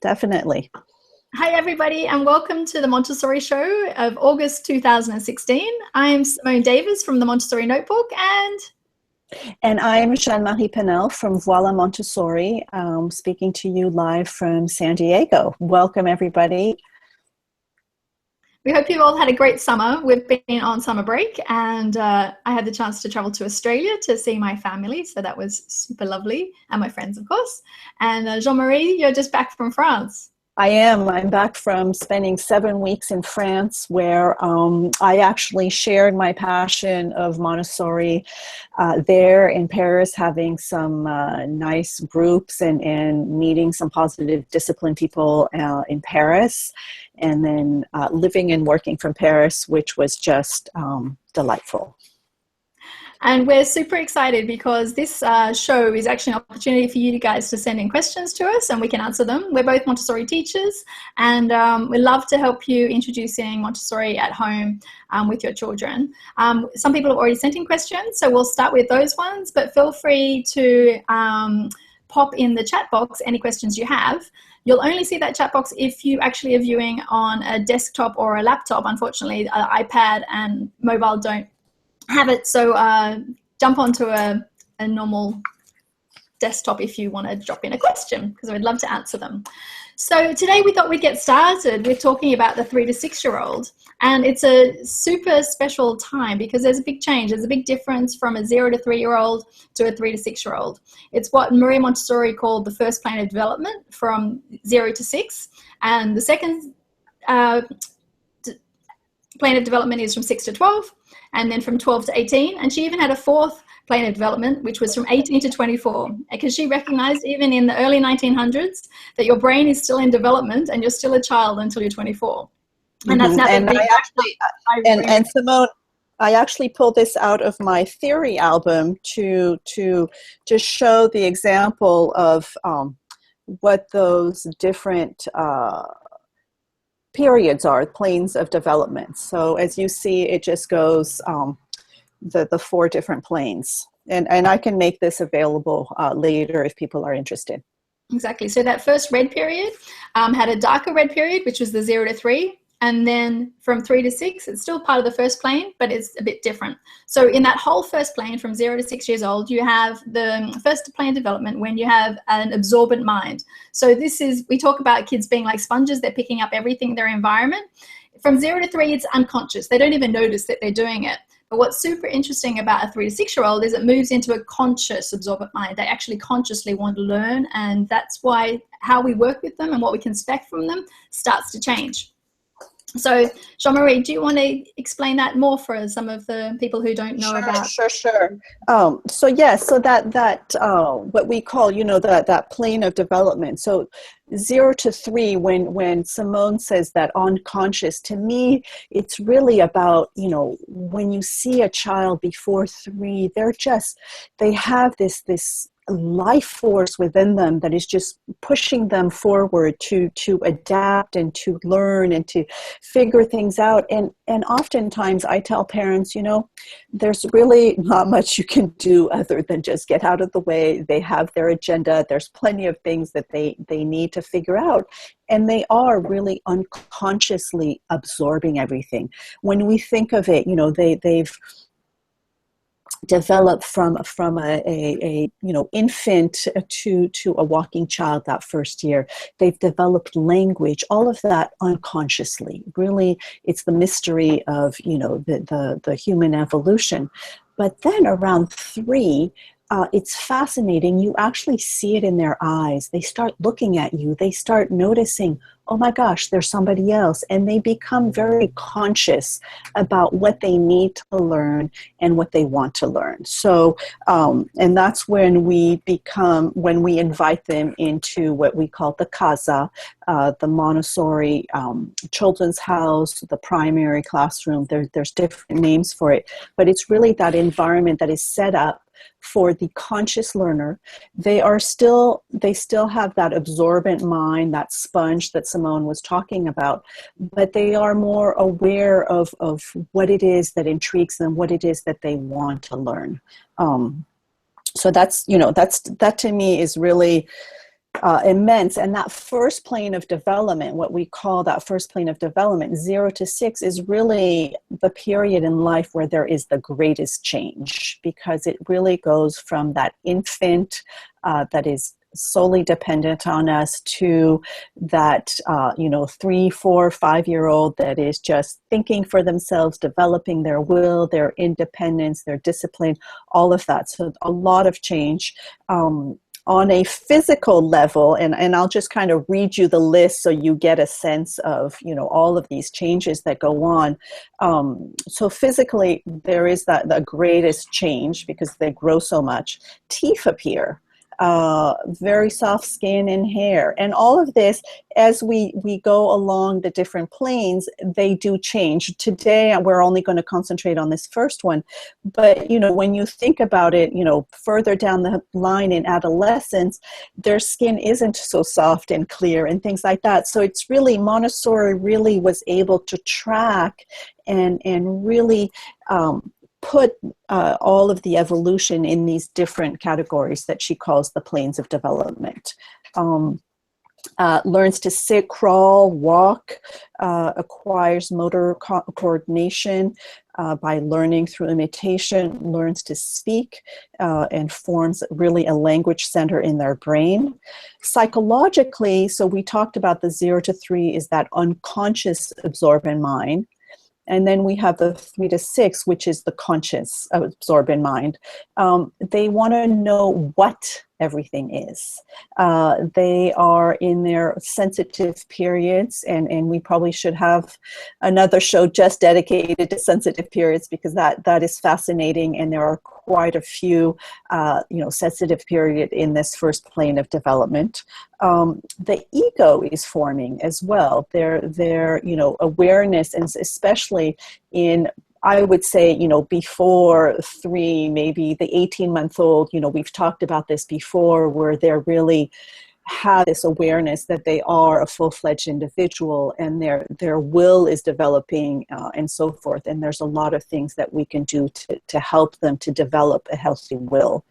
definitely. Hi, everybody, and welcome to the Montessori Show of August 2016. I'm Simone Davies from the Montessori Notebook, And I'm Jeanne-Marie Paynel from Voilà Montessori, speaking to you live from San Diego. Welcome, everybody. we hope you all had a great summer. We've been on summer break, and I had the chance to travel to Australia to see my family, so that was super lovely, and my friends, of course. And Jeanne-Marie, you're just back from France. I am. I'm back from spending 7 weeks in France, where I actually shared my passion of Montessori there in Paris, having some nice groups and meeting some positive discipline people in Paris, and then living and working from Paris, which was just delightful. And we're super excited because this show is actually an opportunity for you guys to send in questions to us and we can answer them. We're both Montessori teachers, and we love to help you introducing Montessori at home with your children. Some people have already sent in questions, so we'll start with those ones, but feel free to pop in the chat box any questions you have. You'll only see that chat box if you actually are viewing on a desktop or a laptop. Unfortunately, iPad and mobile don't have it, so jump onto a normal desktop if you want to drop in a question, because I'd love to answer them. So today we thought we'd get started with talking about the 3 to 6 year old, and it's a super special time because there's a big change. There's a big difference from a 0 to 3 year old to a 3 to 6 year old. It's what Maria Montessori called the first plane of development, from 0 to 6, and the second plane of development is from 6 to 12, and then from 12 to 18. And she even had a fourth plane of development, which was from 18 to 24, because she recognized even in the early 1900s that your brain is still in development and you're still a child until you're 24. And that's now and Simone, I actually pulled this out of my theory album to show the example of what those different periods are, planes of development. So as you see, it just goes the 4 different planes. And I can make this available later if people are interested. Exactly. So that first red period had a darker red period, which was the 0 to 3. And then from 3 to 6, it's still part of the first plane, but it's a bit different. So in that whole first plane from 0 to 6 years old, you have the first plane development when you have an absorbent mind. So this is, we talk about kids being like sponges. They're picking up everything in their environment. From 0 to 3, it's unconscious. They don't even notice that they're doing it. But what's super interesting about a 3 to 6 year old is it moves into a conscious absorbent mind. They actually consciously want to learn, and that's why how we work with them and what we can expect from them starts to change. So, Jeanne-Marie, do you want to explain that more for some of the people who don't know about? Sure. So that what we call, that plane of development. So 0 to 3, when Simone says that unconscious, to me, it's really about, when you see a child before 3, they have this life force within them that is just pushing them forward to adapt and to learn and to figure things out. And oftentimes I tell parents, there's really not much you can do other than just get out of the way. They have their agenda. There's plenty of things that they need to figure out. And they are really unconsciously absorbing everything. When we think of it, they've develop from a infant to a walking child that first year. They've developed language, all of that unconsciously. Really, it's the mystery of the human evolution. But then around 3, it's fascinating. You actually see it in their eyes. They start looking at you. They start noticing, oh my gosh, there's somebody else. And they become very conscious about what they need to learn and what they want to learn. So, and that's when we invite them into what we call the casa, the Montessori children's house, the primary classroom. There's different names for it, but it's really that environment that is set up for the conscious learner. They still have that absorbent mind, that sponge that Simone was talking about, but they are more aware of what it is that intrigues them, what it is that they want to learn. So that to me is really immense. And that first plane of development, what we call that first plane of development, 0 to 6, is really the period in life where there is the greatest change, because it really goes from that infant that is solely dependent on us to that 3, 4, 5-year-old that is just thinking for themselves, developing their will, their independence, their discipline, all of that. So a lot of change. On a physical level, and I'll just kind of read you the list so you get a sense of, all of these changes that go on. So physically, there is the greatest change because they grow so much. Teeth appear. Very soft skin and hair. And all of this, as we go along the different planes, they do change. Today, we're only going to concentrate on this first one. But, when you think about it, further down the line in adolescence, their skin isn't so soft and clear and things like that. So it's really, Montessori really was able to track and really put all of the evolution in these different categories that she calls the planes of development. Learns to sit, crawl, walk, acquires motor coordination by learning through imitation, learns to speak, and forms really a language center in their brain. Psychologically, so we talked about the 0 to 3 is that unconscious absorbent mind. And then we have the 3 to 6, which is the conscious absorbent mind. They want to know what everything is. They are in their sensitive periods, and we probably should have another show just dedicated to sensitive periods, because that is fascinating, and there are quite a few sensitive period in this first plane of development. The ego is forming as well. Their awareness, and especially in, I would say, before 3, maybe the 18-month-old, we've talked about this before, where they're really have this awareness that they are a full-fledged individual, and their will is developing and so forth. And there's a lot of things that we can do to help them to develop a healthy will.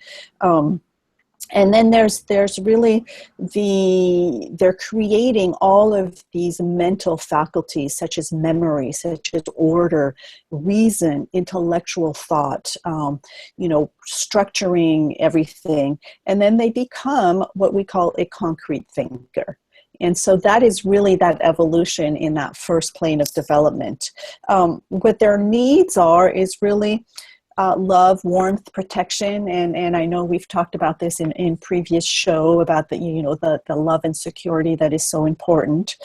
And then there's really they're creating all of these mental faculties, such as memory, such as order, reason, intellectual thought, structuring everything. And then they become what we call a concrete thinker. And so that is really that evolution in that first plane of development. What their needs are is really love, warmth, protection, and I know we've talked about this in previous show about the love and security that is so important.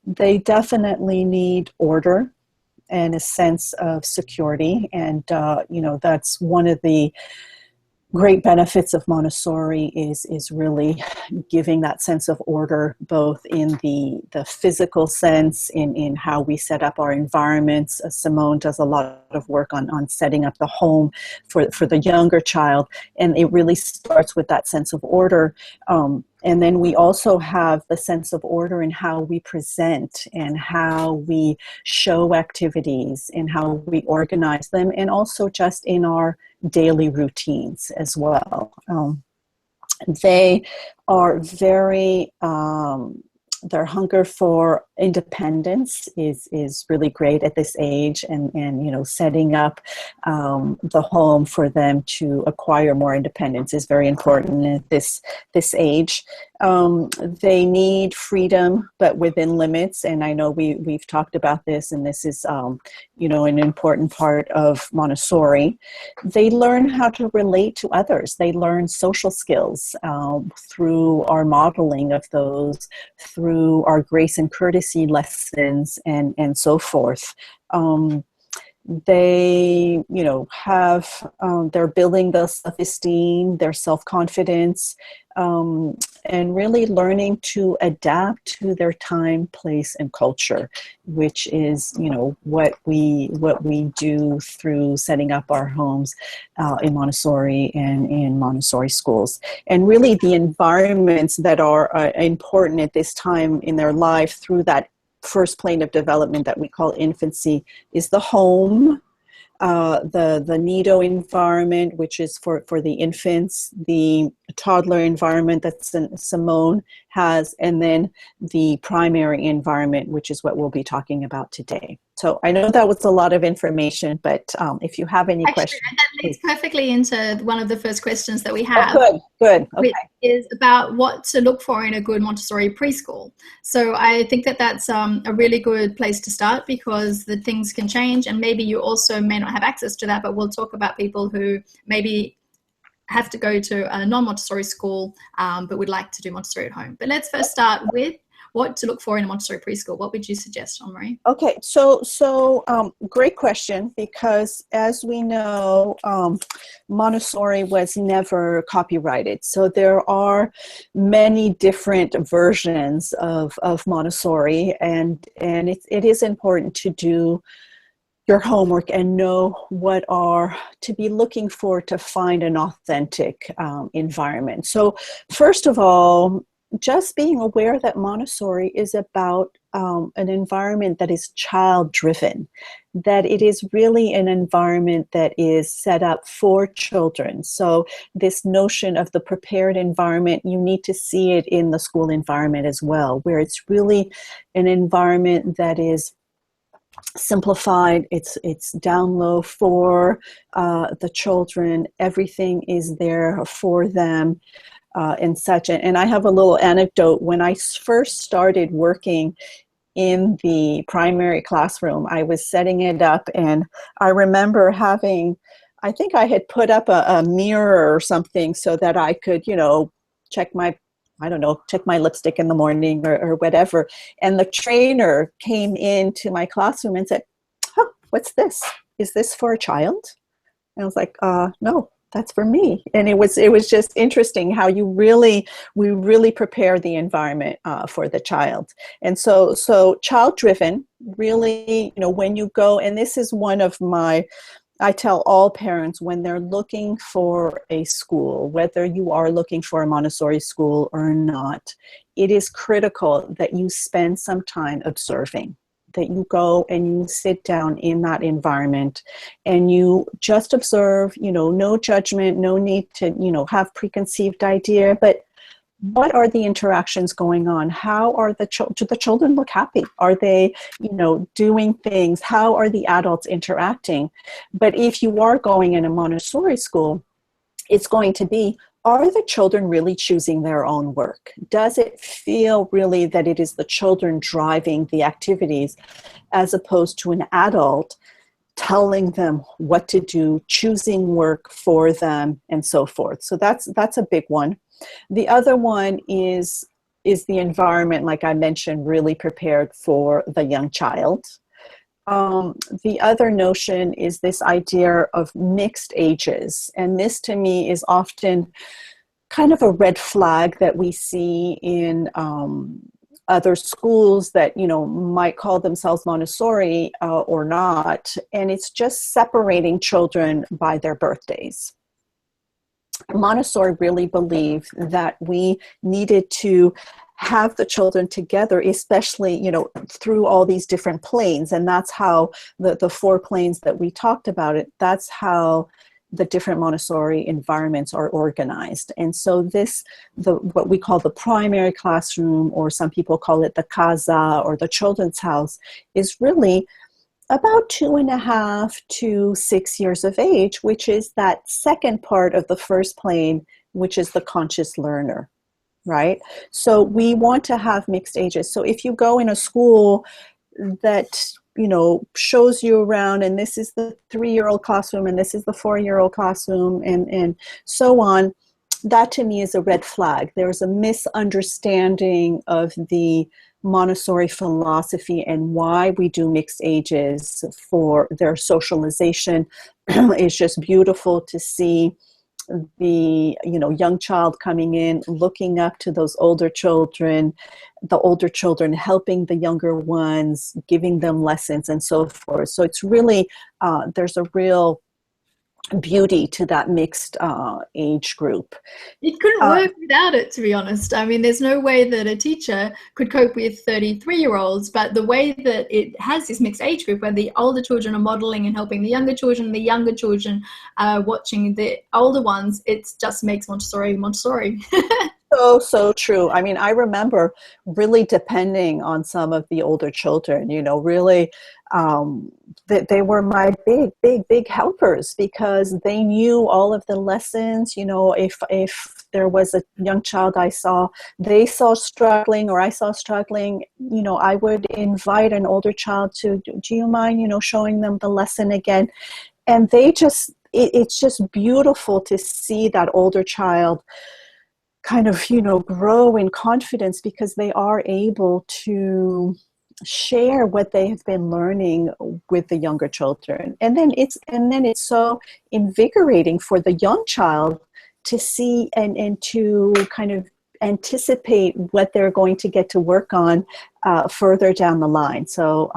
They definitely need order and a sense of security, and that's one of the great benefits of Montessori is really giving that sense of order, both in the physical sense, in how we set up our environments. Simone does a lot of work on setting up the home for the younger child, and it really starts with that sense of order. And then we also have the sense of order in how we present and how we show activities and how we organize them, and also just in our daily routines as well. They are very, their hunger for independence is really great at this age, and setting up the home for them to acquire more independence is very important at this age. They need freedom, but within limits, and I know we've talked about this, and this is an important part of Montessori. They learn how to relate to others. They learn social skills through our modeling of those, through our grace and courtesy lessons, and so forth. They, have, they're building their self-esteem, their self-confidence, and really learning to adapt to their time, place, and culture, which is, what we do through setting up our homes in Montessori and in Montessori schools. And really the environments that are important at this time in their life through that first plane of development that we call infancy is the home, the nido environment, which is for the infants, the toddler environment that Simone has, and then the primary environment, which is what we'll be talking about today. So I know that was a lot of information, but if you have any questions. And that leads perfectly into one of the first questions that we have. Oh, good. Okay. Which is about what to look for in a good Montessori preschool. So I think that that's a really good place to start, because the things can change, and maybe you also may not have access to that, but we'll talk about people who maybe have to go to a non-Montessori school, but would like to do Montessori at home. But let's first start with what to look for in a Montessori preschool. What would you suggest, Jeanne-Marie? Okay, so great question, because as we know, Montessori was never copyrighted. So there are many different versions of Montessori, and it is important to do your homework and know what are to be looking for to find an authentic environment. So first of all, just being aware that Montessori is about an environment that is child-driven, that it is really an environment that is set up for children. So this notion of the prepared environment, you need to see it in the school environment as well, where it's really an environment that is simplified, it's down low for the children, everything is there for them, and such. And I have a little anecdote. When I first started working in the primary classroom, I was setting it up, and I remember having, I think I had put up a mirror or something so that I could, check my lipstick in the morning or whatever. And the trainer came into my classroom and said, "Huh, what's this? Is this for a child?" And I was like, "No, that's for me." And it was just interesting how we really prepare the environment for the child. And so child-driven, really, when you go, and this is one of I tell all parents when they're looking for a school, whether you are looking for a Montessori school or not, it is critical that you spend some time observing, that you go and you sit down in that environment and you just observe, no judgment, no need to, have preconceived idea, but what are the interactions going on? How are do the children look happy? Are they, doing things? How are the adults interacting? But if you are going in a Montessori school, it's going to be, are the children really choosing their own work? Does it feel really that it is the children driving the activities as opposed to an adult telling them what to do, choosing work for them, and so forth? So that's a big one. The other one is the environment, like I mentioned, really prepared for the young child. The other notion is this idea of mixed ages. And this to me is often kind of a red flag that we see in other schools that, might call themselves Montessori or not. And it's just separating children by their birthdays. Montessori really believed that we needed to have the children together, especially, through all these different planes. And that's how the 4 planes that we talked about that's how the different Montessori environments are organized. And so what we call the primary classroom, or some people call it the casa or the children's house, is really about 2.5 to 6 years of age, which is that second part of the first plane, which is the conscious learner, right? So we want to have mixed ages. So if you go in a school that, shows you around, and this is the 3-year-old classroom, and this is the 4-year-old classroom, and so on, that to me is a red flag. There's a misunderstanding of the Montessori philosophy and why we do mixed ages for their socialization. It's just beautiful to see the young child coming in, looking up to those older children, the older children helping the younger ones, giving them lessons and so forth. So it's really there's a real beauty to that mixed age group. It couldn't work without it, to be honest. I mean, there's no way that a teacher could cope with 33-year-olds, but the way that it has this mixed age group where the older children are modeling and helping the younger children are watching the older ones, it just makes Montessori Montessori. So true. I mean, I remember really depending on some of the older children, really, that they were my big helpers because they knew all of the lessons. If there was a young child they saw struggling, or I saw struggling, I would invite an older child to, do you mind, showing them the lesson again? And it's just beautiful to see that older child kind of, grow in confidence because they are able to share what they have been learning with the younger children. And then it's so invigorating for the young child to see and to kind of anticipate what they're going to get to work on further down the line. So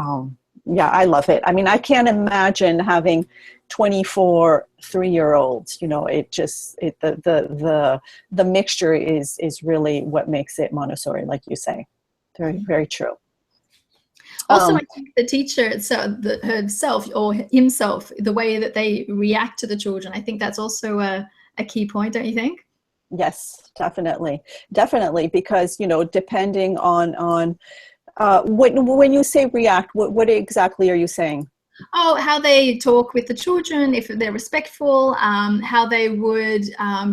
yeah, I love it. I mean, I can't imagine having 24 3-year-olds. The mixture is really what makes it Montessori, like you say. Very, very true. Also, I think the teacher herself or himself, the way that they react to the children, I think that's also a key point, don't you think? Yes, definitely, because depending on when you say react, what exactly are you saying? Oh, how they talk with the children, if they're respectful, how they would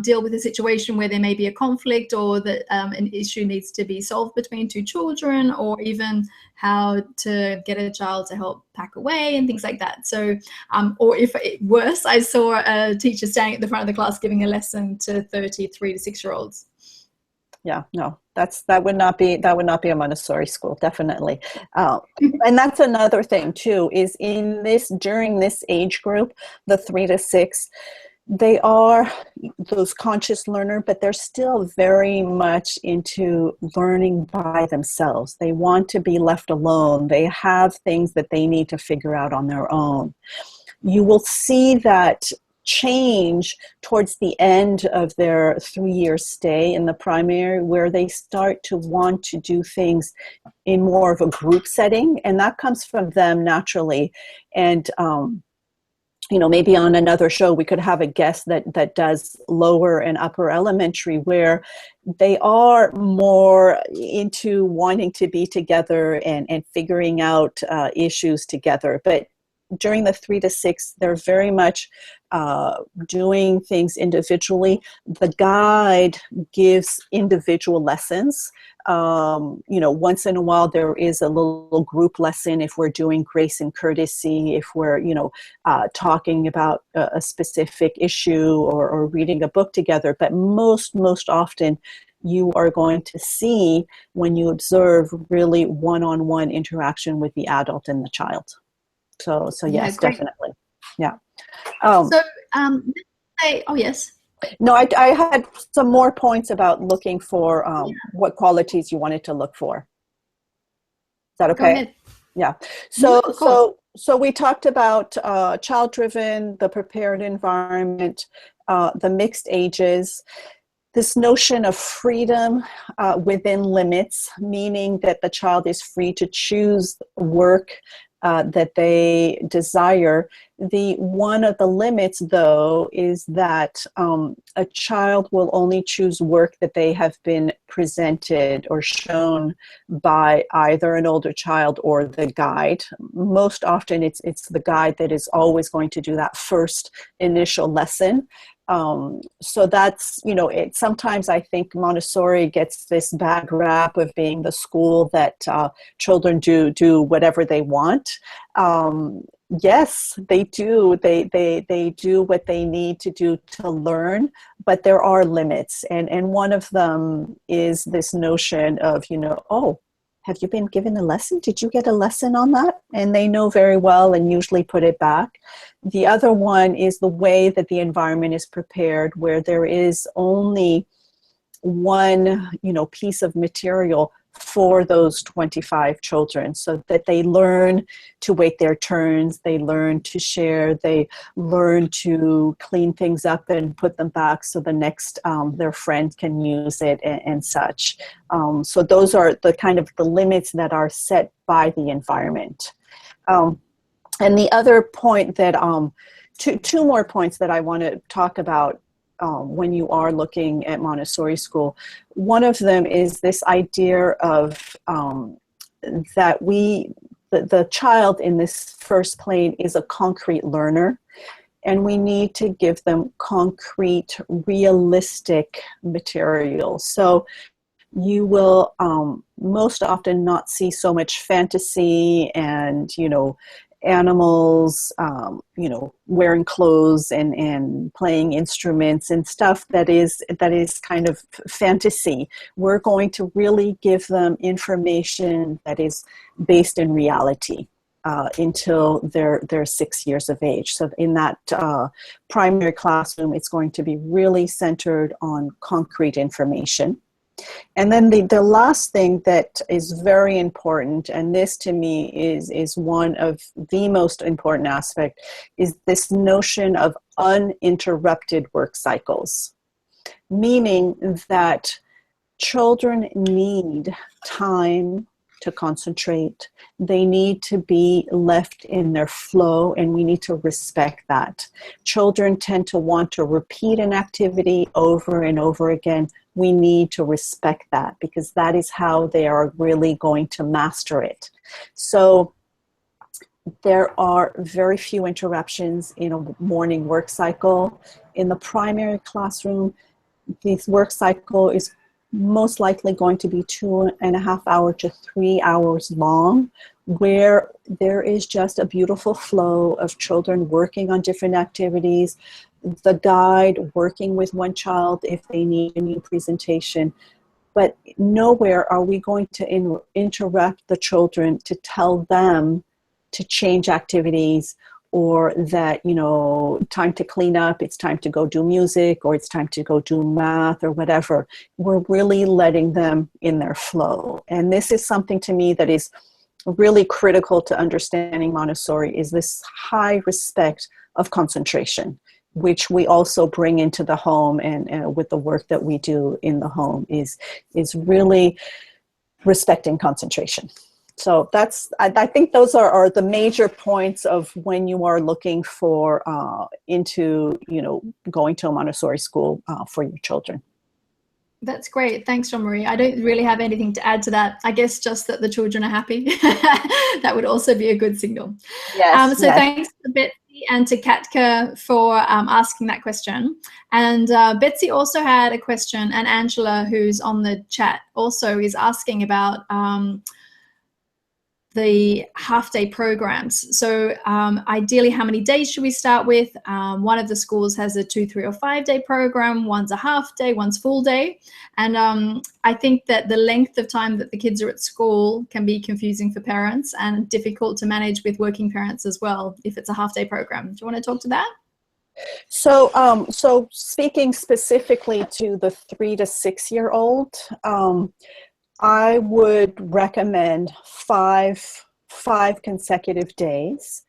deal with a situation where there may be a conflict or that an issue needs to be solved between two children, or even how to get a child to help pack away and things like that. So, or if worse, I saw a teacher standing at the front of the class giving a lesson to 33 to 6-year-olds. Yeah, no, that would not be a Montessori school, definitely. And that's another thing too, is during this age group, the 3 to 6, they are those conscious learner, but they're still very much into learning by themselves. They want to be left alone. They have things that they need to figure out on their own. You will see that change towards the end of their 3-year stay in the primary, where they start to want to do things in more of a group setting, and that comes from them naturally. And maybe on another show we could have a guest that does lower and upper elementary, where they are more into wanting to be together and figuring out issues together. But during the 3 to 6, they're very much doing things individually. The guide gives individual lessons. Once in a while there is a little group lesson if we're doing grace and courtesy, if we're, talking about a specific issue or reading a book together. But most often you are going to see, when you observe, really one-on-one interaction with the adult and the child. So yes, great. definitely. Yeah. Oh, yes. No, I had some more points about looking for what qualities you wanted to look for. Is that okay? Go ahead. Yeah. So we talked about child-driven, the prepared environment, the mixed ages, this notion of freedom within limits, meaning that the child is free to choose work that they desire. One of the limits, though, is that a child will only choose work that they have been presented or shown by either an older child or the guide. Most often it's the guide that is always going to do that first initial lesson. So that's, sometimes I think Montessori gets this bad rap of being the school that children do whatever they want. Yes, they do. They do what they need to do to learn, but there are limits. And one of them is this notion of, oh, have you been given a lesson? Did you get a lesson on that? And they know very well and usually put it back. The other one is the way that the environment is prepared, where there is only one, piece of material for those 25 children, so that they learn to wait their turns, they learn to share, they learn to clean things up and put them back so the next their friend can use it and such. So those are the kind of the limits that are set by the environment. And the other point that two more points that I want to talk about when you are looking at Montessori school. One of them is this idea of that the child in this first plane is a concrete learner, and we need to give them concrete, realistic material. So you will most often not see so much fantasy and, animals, wearing clothes and playing instruments and stuff that is kind of fantasy. We're going to really give them information that is based in reality. Until they're 6 years of age. So in that primary classroom, it's going to be really centered on concrete information. And then the last thing that is very important, and this to me is one of the most important aspect, is this notion of uninterrupted work cycles, meaning that children need time to concentrate. They need to be left in their flow, and we need to respect that. Children tend to want to repeat an activity over and over again. We need to respect that, because that is how they are really going to master it. So there are very few interruptions in a morning work cycle. In the primary classroom, this work cycle is most likely going to be 2.5 hours to 3 hours long, where there is just a beautiful flow of children working on different activities, the guide working with one child if they need a new presentation. But nowhere are we going to interrupt the children to tell them to change activities, or that, time to clean up, it's time to go do music, or it's time to go do math or whatever. We're really letting them in their flow. And this is something to me that is really critical to understanding Montessori, is this high respect of concentration, which we also bring into the home, and with the work that we do in the home is really respecting concentration. So I think those are the major points of when you are looking for into going to a Montessori school for your children. That's great. Thanks, Jeanne-Marie. I don't really have anything to add to that. I guess just that the children are happy. That would also be a good signal. Yes. So thanks to Betsy and to Katka for asking that question. And Betsy also had a question, and Angela, who's on the chat, also is asking about the half-day programs. So ideally, how many days should we start with? One of the schools has a 2, 3, or 5-day program. One's a half day, one's full day. And I think that the length of time that the kids are at school can be confusing for parents and difficult to manage with working parents as well, if it's a half-day program. Do you want to talk to that? So speaking specifically to the 3 to 6 year old, I would recommend five consecutive days,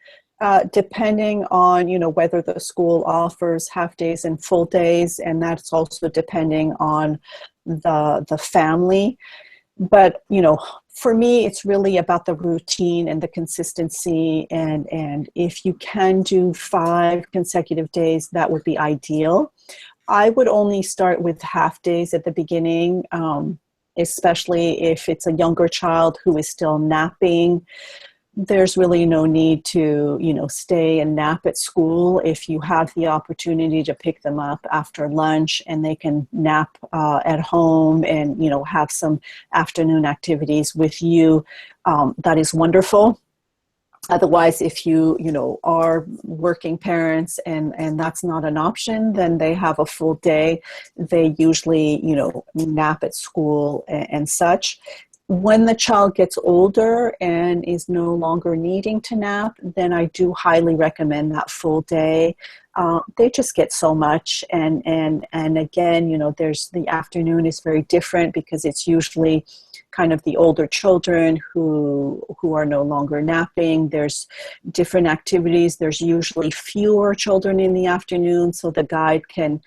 depending on, whether the school offers half days and full days, and that's also depending on the family. But, for me, it's really about the routine and the consistency, and if you can do 5 consecutive days, that would be ideal. I would only start with half days at the beginning, especially if it's a younger child who is still napping. There's really no need to, stay and nap at school. If you have the opportunity to pick them up after lunch and they can nap at home and, have some afternoon activities with you, that is wonderful. Otherwise, if you are working parents and that's not an option, then they have a full day. They usually, nap at school and such. When the child gets older and is no longer needing to nap, then I do highly recommend that full day. They just get so much. And again, there's the afternoon is very different because it's usually kind of the older children who are no longer napping. There's different activities. There's usually fewer children in the afternoon, so the guide can,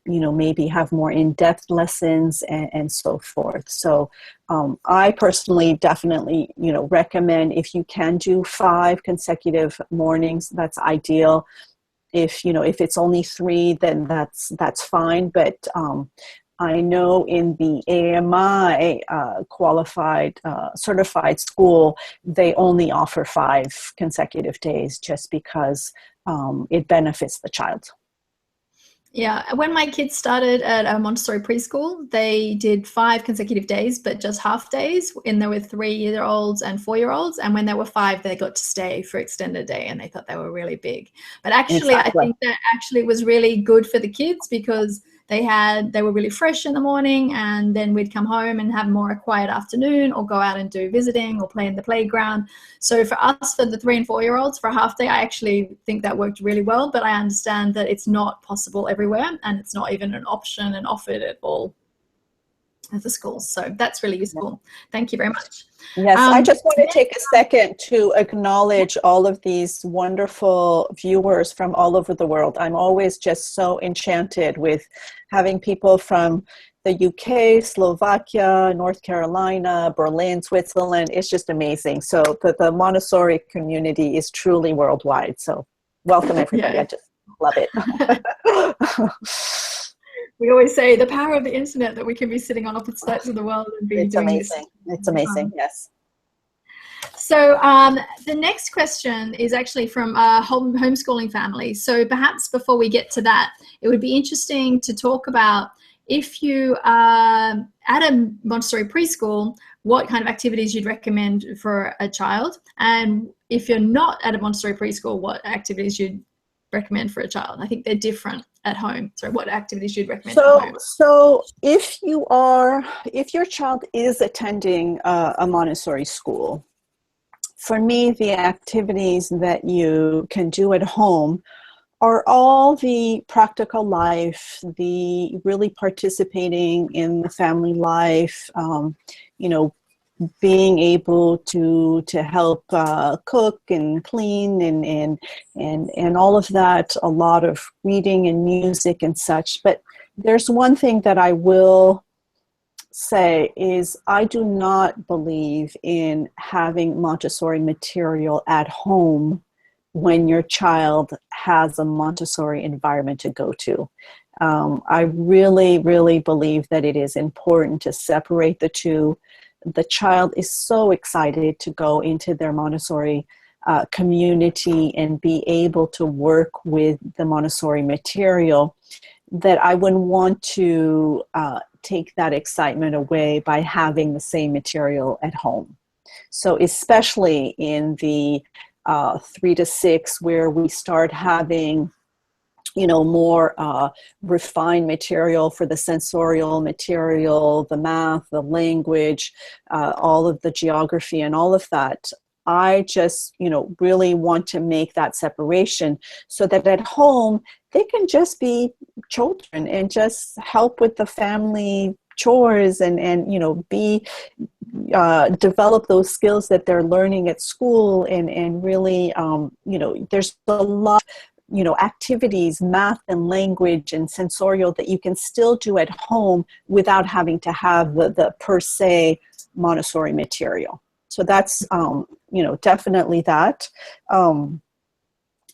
maybe have more in-depth lessons and so forth. So I personally definitely, recommend if you can do 5 consecutive mornings, that's ideal. if it's only 3, then that's fine. But I know in the AMI qualified certified school, they only offer 5 consecutive days just because it benefits the child. Yeah, when my kids started at a Montessori preschool, they did 5 consecutive days, but just half days. And there were 3-year-olds and 4-year-olds. And when they were 5, they got to stay for extended day, and they thought they were really big. But actually, Exactly. I think that actually was really good for the kids, because they were really fresh in the morning, and then we'd come home and have more a quiet afternoon, or go out and do visiting or play in the playground. So for us, for the 3- and 4-year-olds, for a half day, I actually think that worked really well. But I understand that it's not possible everywhere, and it's not even an option and offered at all at the schools. So that's really useful. Thank you very much. Yes, I just want to take a second to acknowledge all of these wonderful viewers from all over the world. I'm always just so enchanted with having people from the UK, Slovakia, North Carolina, Berlin, Switzerland. It's just amazing. So the Montessori community is truly worldwide. So welcome, everybody. Yeah. I just love it. We always say the power of the internet, that we can be sitting on opposite sides of the world and be doing amazing. This. It's amazing, yes. So the next question is actually from a homeschooling family. So perhaps before we get to that, it would be interesting to talk about, if you are at a Montessori preschool, what kind of activities you'd recommend for a child. And if you're not at a Montessori preschool, what activities you'd recommend for a child. I think they're different at home. So what activities you'd recommend at home? So if your child is attending a Montessori school, for me, the activities that you can do at home are all the practical life, the really participating in the family life, being able to help cook and clean and all of that, a lot of reading and music and such. But there's one thing that I will say is, I do not believe in having Montessori material at home when your child has a Montessori environment to go to. I really, really believe that it is important to separate the two. The child is so excited to go into their Montessori community and be able to work with the Montessori material, that I wouldn't want to take that excitement away by having the same material at home. So especially in the 3 to 6, where we start having more refined material for the sensorial material, the math, the language, all of the geography and all of that. I just, really want to make that separation so that at home they can just be children and just help with the family chores and develop those skills that they're learning at school and really, there's a lot activities, math and language and sensorial, that you can still do at home without having to have the per se Montessori material. So that's, definitely that.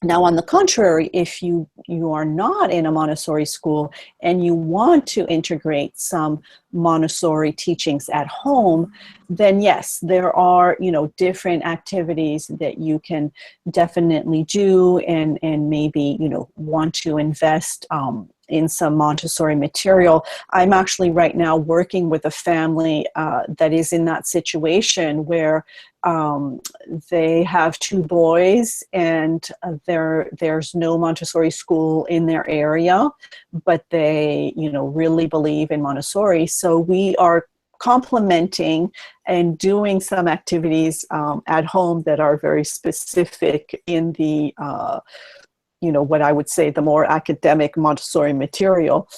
Now, on the contrary, if you are not in a Montessori school and you want to integrate some Montessori teachings at home, then yes, there are, different activities that you can definitely do and maybe, want to invest in some Montessori material. I'm actually right now working with a family that is in that situation where they have 2 boys and there's no Montessori school in their area, but they, really believe in Montessori. So we are complementing and doing some activities at home that are very specific in the, what I would say the more academic Montessori material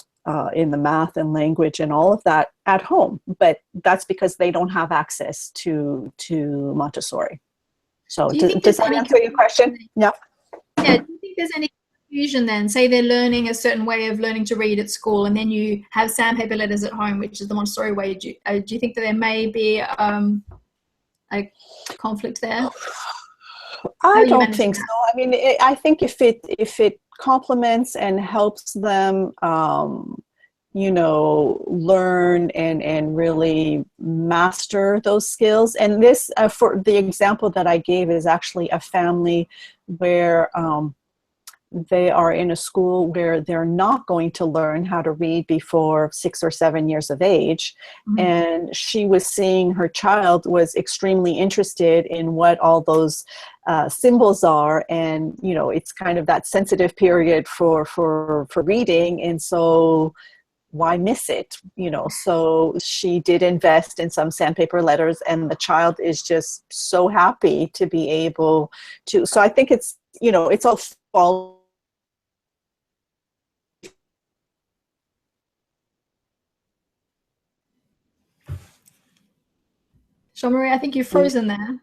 in the math and language and all of that at home. But that's because they don't have access to Montessori. So does that answer your question? Yeah. Yeah. Do you think there's any confusion then? Say they're learning a certain way of learning to read at school, and then you have sandpaper letters at home, which is the Montessori way. Do you think that there may be a conflict there? I don't think so. I mean, I think if it complements and helps them, learn and really master those skills. And this, for the example that I gave, is actually a family where they are in a school where they're not going to learn how to read before 6 or 7 years of age. Mm-hmm. And she was seeing her child was extremely interested in what all those symbols are. And, it's kind of that sensitive period for reading. And so why miss it? So she did invest in some sandpaper letters, and the child is just so happy to be able to. So I think it's, it's all fall. Jeanne-Marie, I think you're frozen there.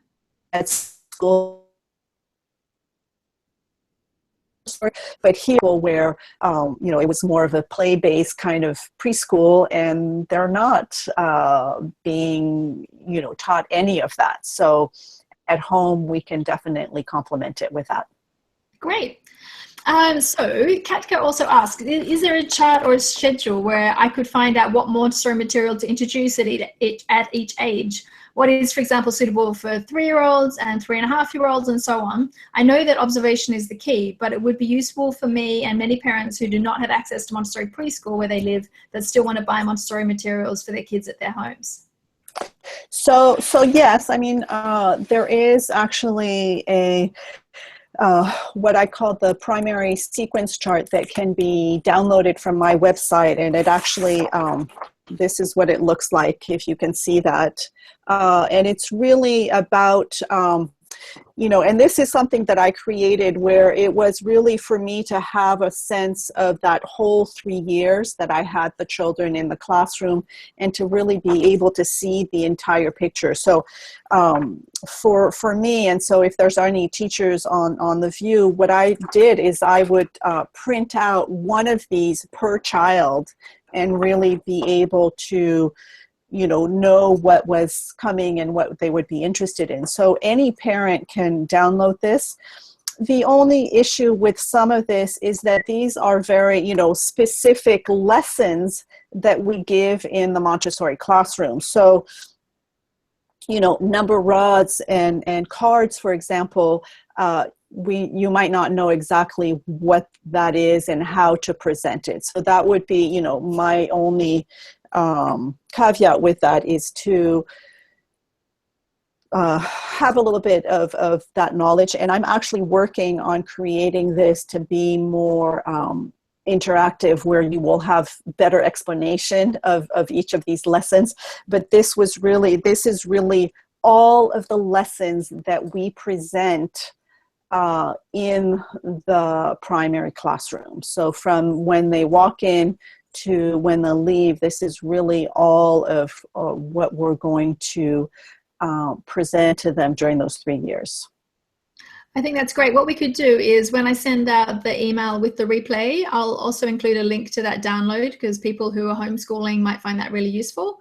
At school. But here where, it was more of a play-based kind of preschool, and they're not being, taught any of that. So at home, we can definitely complement it with that. Great. So Katka also asked, is there a chart or a schedule where I could find out what Montessori material to introduce at each age? What is, for example, suitable for 3-year-olds and 3.5-year-olds and so on? I know that observation is the key, but it would be useful for me and many parents who do not have access to Montessori preschool where they live that still want to buy Montessori materials for their kids at their homes. So yes, I mean, there is actually a what I call the primary sequence chart that can be downloaded from my website, and it actually, this is what it looks like, if you can see that. And it's really about, and this is something that I created where it was really for me to have a sense of that whole 3 years that I had the children in the classroom, and to really be able to see the entire picture. So for me, and so if there's any teachers on the view, what I did is I would print out one of these per child and really be able to know what was coming and what they would be interested in. So any parent can download this. The only issue with some of this is that these are very, specific lessons that we give in the Montessori classroom. So, number rods and cards, for example, you might not know exactly what that is and how to present it. So that would be, my only caveat with that is to have a little bit of that knowledge. And I'm actually working on creating this to be more interactive, where you will have better explanation of each of these lessons. But this is really all of the lessons that we present in the primary classroom. So from when they walk in to when they leave, this is really all of what we're going to present to them during those 3 years. I think that's great. What we could do is when I send out the email with the replay, I'll also include a link to that download, because people who are homeschooling might find that really useful.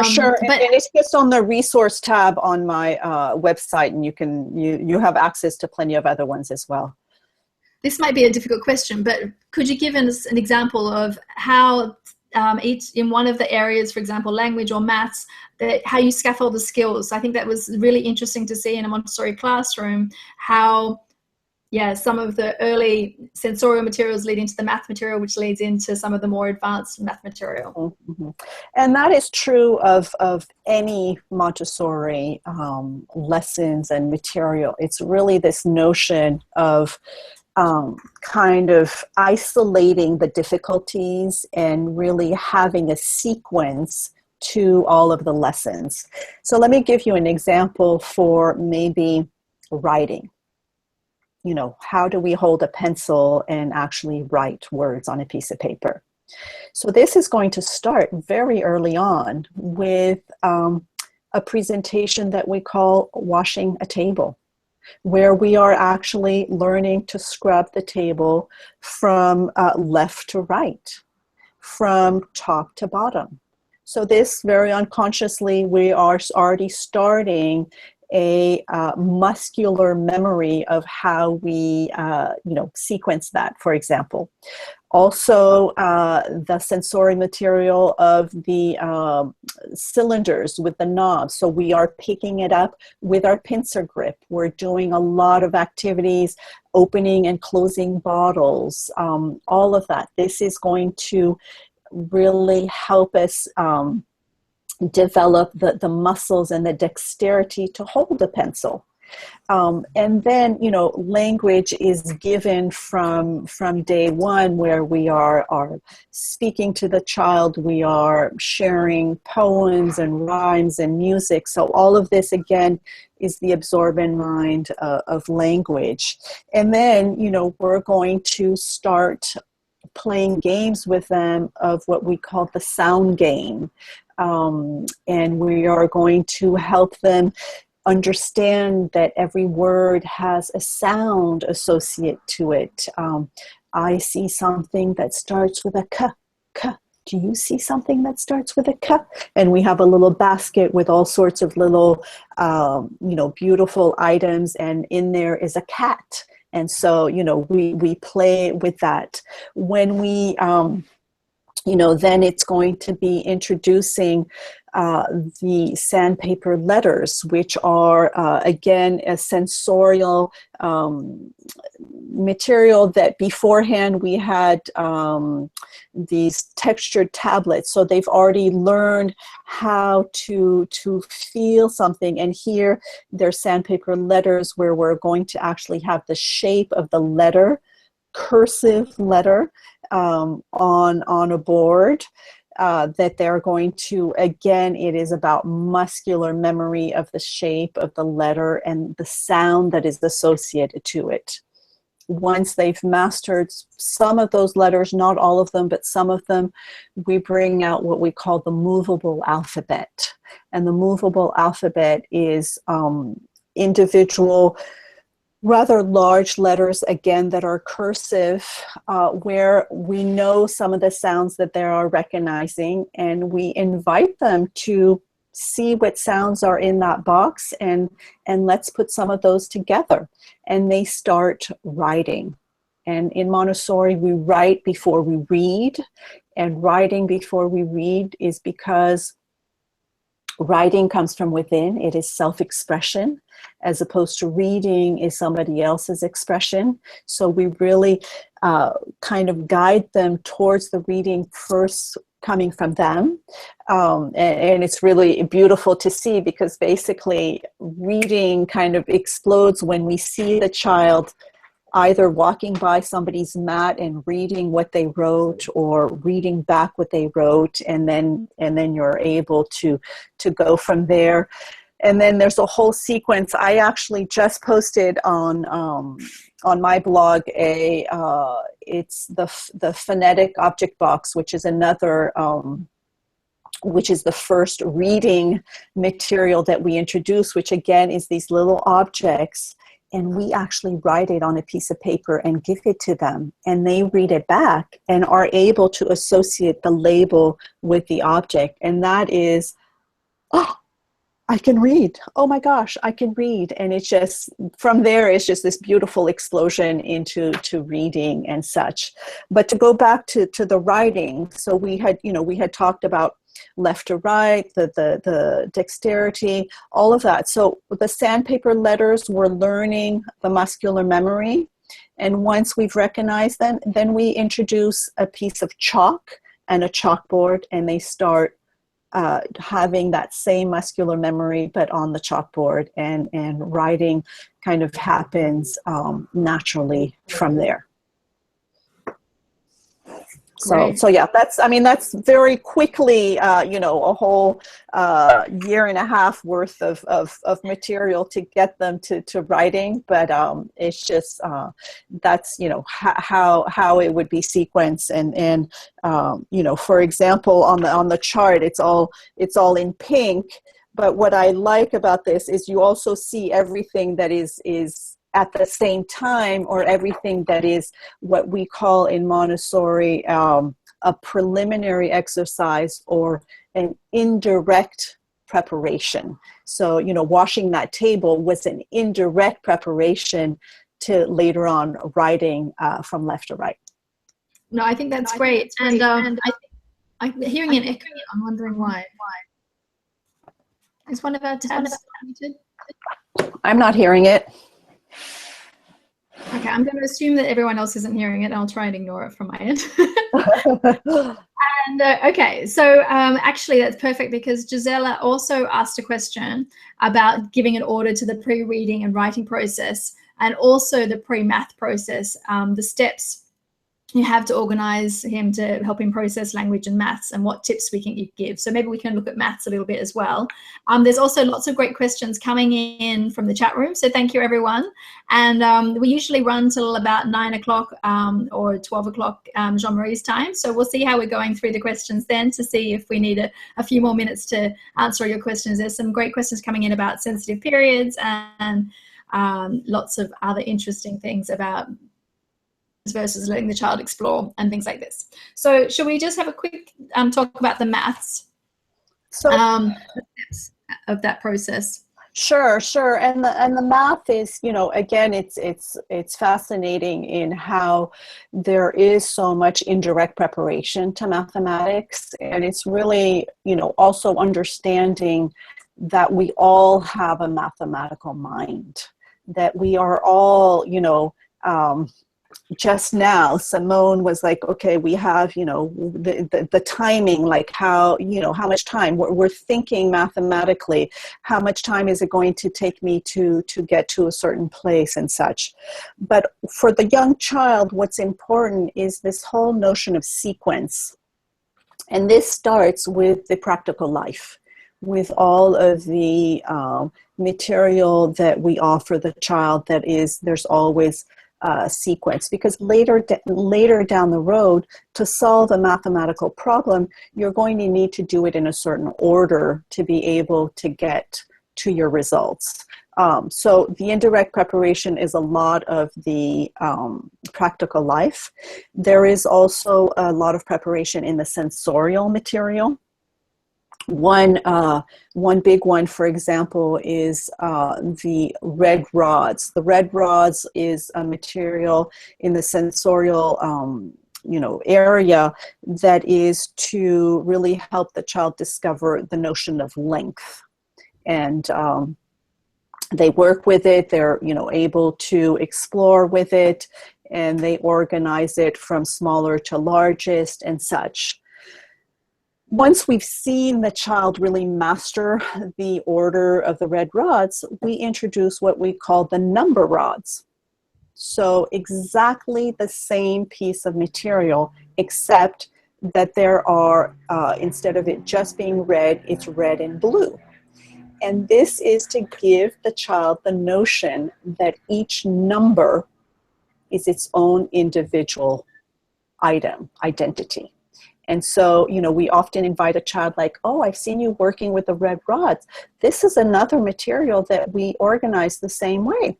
Sure. And it's just on the resource tab on my website, and you have access to plenty of other ones as well. This might be a difficult question, but could you give us an example of how each in one of the areas, for example, language or maths, how you scaffold the skills? I think that was really interesting to see in a Montessori classroom, how some of the early sensorial materials lead into the math material, which leads into some of the more advanced math material. Mm-hmm. And that is true of any Montessori lessons and material. It's really this notion of kind of isolating the difficulties and really having a sequence to all of the lessons. So let me give you an example for maybe writing. How do we hold a pencil and actually write words on a piece of paper? So this is going to start very early on with a presentation that we call washing a table, where we are actually learning to scrub the table from left to right, from top to bottom. So this very unconsciously, we are already starting a muscular memory of how we, sequence that, for example. Also, the sensory material of the cylinders with the knobs. So we are picking it up with our pincer grip. We're doing a lot of activities, opening and closing bottles, all of that. This is going to really help us develop the muscles and the dexterity to hold a pencil. And then, language is given from day one, where we are speaking to the child. We are sharing poems and rhymes and music. So all of this, again, is the absorbent mind of language. And then, we're going to start playing games with them of what we call the sound game. And we are going to help them understand that every word has a sound associated to it. I see something that starts with a k, k. Do you see something that starts with a k? And we have a little basket with all sorts of little, beautiful items, and in there is a cat. And so, we play with that. When we, then it's going to be introducing the sandpaper letters, which are, again, a sensorial material that beforehand we had these textured tablets. So they've already learned how to feel something. And here there's sandpaper letters where we're going to actually have the shape of the letter, cursive letter, on a board. That they're going to, again, it is about muscular memory of the shape of the letter and the sound that is associated to it. Once they've mastered some of those letters, not all of them, but some of them, we bring out what we call the movable alphabet. And the movable alphabet is individual, rather large letters, again, that are cursive, where we know some of the sounds that they are recognizing, and we invite them to see what sounds are in that box, and let's put some of those together. And they start writing. And in Montessori, we write before we read, and writing before we read is because writing comes from within. It is self-expression, as opposed to reading is somebody else's expression. So we really kind of guide them towards the reading first, coming from them. And it's really beautiful to see, because basically reading kind of explodes when we see the child either walking by somebody's mat and reading what they wrote, or reading back what they wrote, and then you're able to go from there. And then there's a whole sequence. I actually just posted on my blog it's the phonetic object box, which is another which is the first reading material that we introduce, which again is these little objects. And we actually write it on a piece of paper and give it to them. And they read it back and are able to associate the label with the object. And that is, oh, I can read. Oh my gosh, I can read. And it's just, from there, it's just this beautiful explosion into reading and such. But to go back to the writing, so we had talked about left to right, the dexterity, all of that. So the sandpaper letters, we're learning the muscular memory. And once we've recognized them, then we introduce a piece of chalk and a chalkboard, and they start having that same muscular memory, but on the chalkboard, and writing kind of naturally from there. So yeah, that's very quickly, a whole year and a half worth of material to get them to writing. But it's just, that's, how it would be sequenced. And for example, on the chart, it's all in pink. But what I like about this is you also see everything that is at the same time, or everything that is what we call in Montessori a preliminary exercise, or an indirect preparation. So, washing that table was an indirect preparation to later on writing from left to right. No, I think that's great. And I'm hearing an echo. I'm wondering why. Is one of our tabs muted? I'm not hearing it. Okay, I'm going to assume that everyone else isn't hearing it, and I'll try and ignore it from my end. And okay, so actually that's perfect, because Gisela also asked a question about giving an order to the pre-reading and writing process, and also the pre-math process, the steps you have to organize him to help him process language and maths, and what tips we can give. So maybe we can look at maths a little bit as well. There's also lots of great questions coming in from the chat room. So thank you, everyone. And we usually run till about 9 o'clock or 12 o'clock Jeanne-Marie's time. So we'll see how we're going through the questions then, to see if we need a few more minutes to answer your questions. There's some great questions coming in about sensitive periods, and lots of other interesting things about versus letting the child explore and things like this. So should we just have a quick talk about the maths, the steps of that process? Sure. And the math is, again, it's fascinating in how there is so much indirect preparation to mathematics, and it's really, also understanding that we all have a mathematical mind, that we are all, just now Simone was like, okay, we have, the timing, like how much time we're thinking mathematically, how much time is it going to take me to get to a certain place and such. But for the young child, what's important is this whole notion of sequence. And this starts with the practical life, with all of the material that we offer the child. There's always sequence, because later down the road, to solve a mathematical problem, you're going to need to do it in a certain order to be able to get to your results. So the indirect preparation is a lot of the practical life. There is also a lot of preparation in the sensorial material. One big one, for example, is the red rods. The red rods is a material in the sensorial area that is to really help the child discover the notion of length. And they work with it. They're able to explore with it, and they organize it from smaller to largest and such. Once we've seen the child really master the order of the red rods, we introduce what we call the number rods. So exactly the same piece of material, except that there are, instead of it just being red, it's red and blue. And this is to give the child the notion that each number is its own individual identity. And so, we often invite a child like, oh, I've seen you working with the red rods. This is another material that we organize the same way.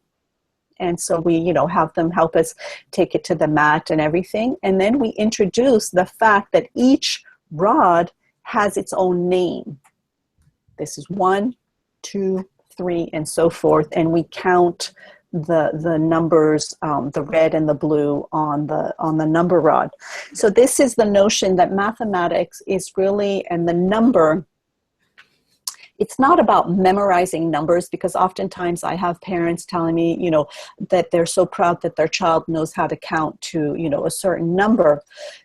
And so we, have them help us take it to the mat and everything. And then we introduce the fact that each rod has its own name. This is 1, 2, 3, and so forth. And we count the numbers, the red and the blue on the number rod. So this is the notion that mathematics is really, and the number, it's not about memorizing numbers, because oftentimes I have parents telling me, that they're so proud that their child knows how to count to, a certain number.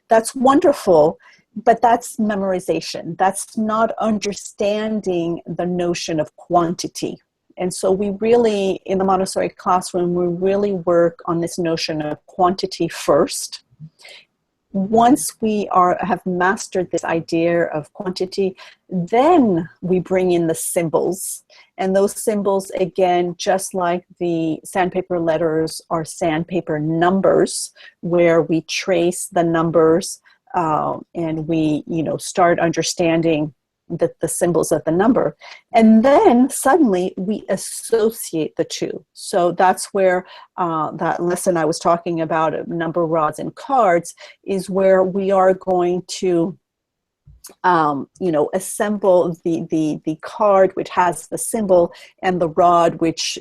That's wonderful, but that's memorization. That's not understanding the notion of quantity. And so we really, in the Montessori classroom, we really work on this notion of quantity first. Once we have mastered this idea of quantity, then we bring in the symbols. And those symbols, again, just like the sandpaper letters, are sandpaper numbers, where we trace the numbers and we, start understanding the symbols of the number. And then suddenly we associate the two. So that's where that lesson I was talking about, number rods and cards, is where we are going to assemble the card, which has the symbol, and the rod, which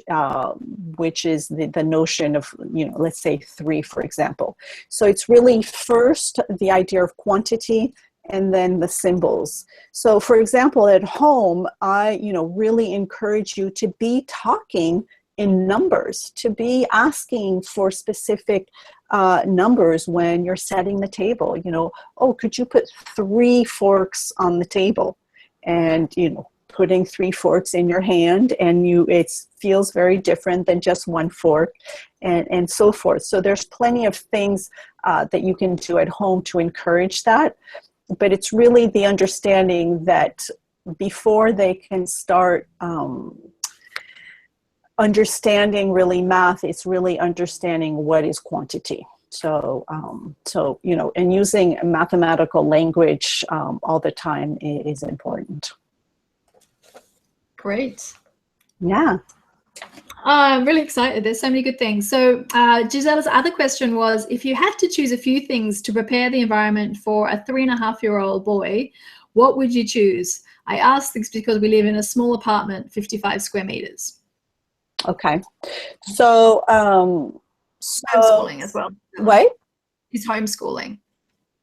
is the notion of, let's say 3, for example. So it's really first the idea of quantity, and then the symbols. So for example, at home, I, really encourage you to be talking in numbers, to be asking for specific numbers when you're setting the table. Oh, could you put 3 forks on the table? And, putting 3 forks in your hand, and it feels very different than just 1 fork, and so forth. So there's plenty of things that you can do at home to encourage that. But it's really the understanding that before they can start understanding really math, it's really understanding what is quantity. So, and using mathematical language all the time is important. Great. Yeah. I'm really excited. There's so many good things. So Giselle's other question was, if you had to choose a few things to prepare the environment for a 3.5-year-old boy, what would you choose? I ask this because we live in a small apartment, 55 square meters. Okay. So, homeschooling as well. What? He's homeschooling.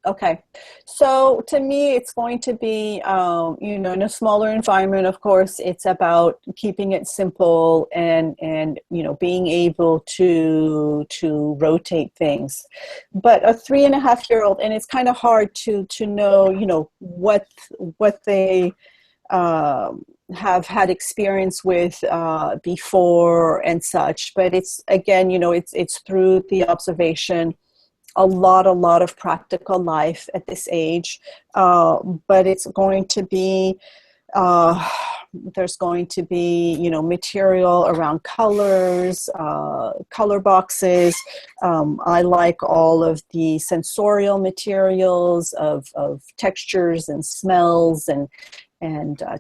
Okay. So to me, it's going to be, in a smaller environment, of course, it's about keeping it simple and being able to rotate things. But a 3.5-year-old, and it's kind of hard to know, what they have had experience with before and such. But it's, again, it's through the observation. A lot of practical life at this age, but it's going to be, there's going to be, material around colors, color boxes. I like all of the sensorial materials of textures and smells and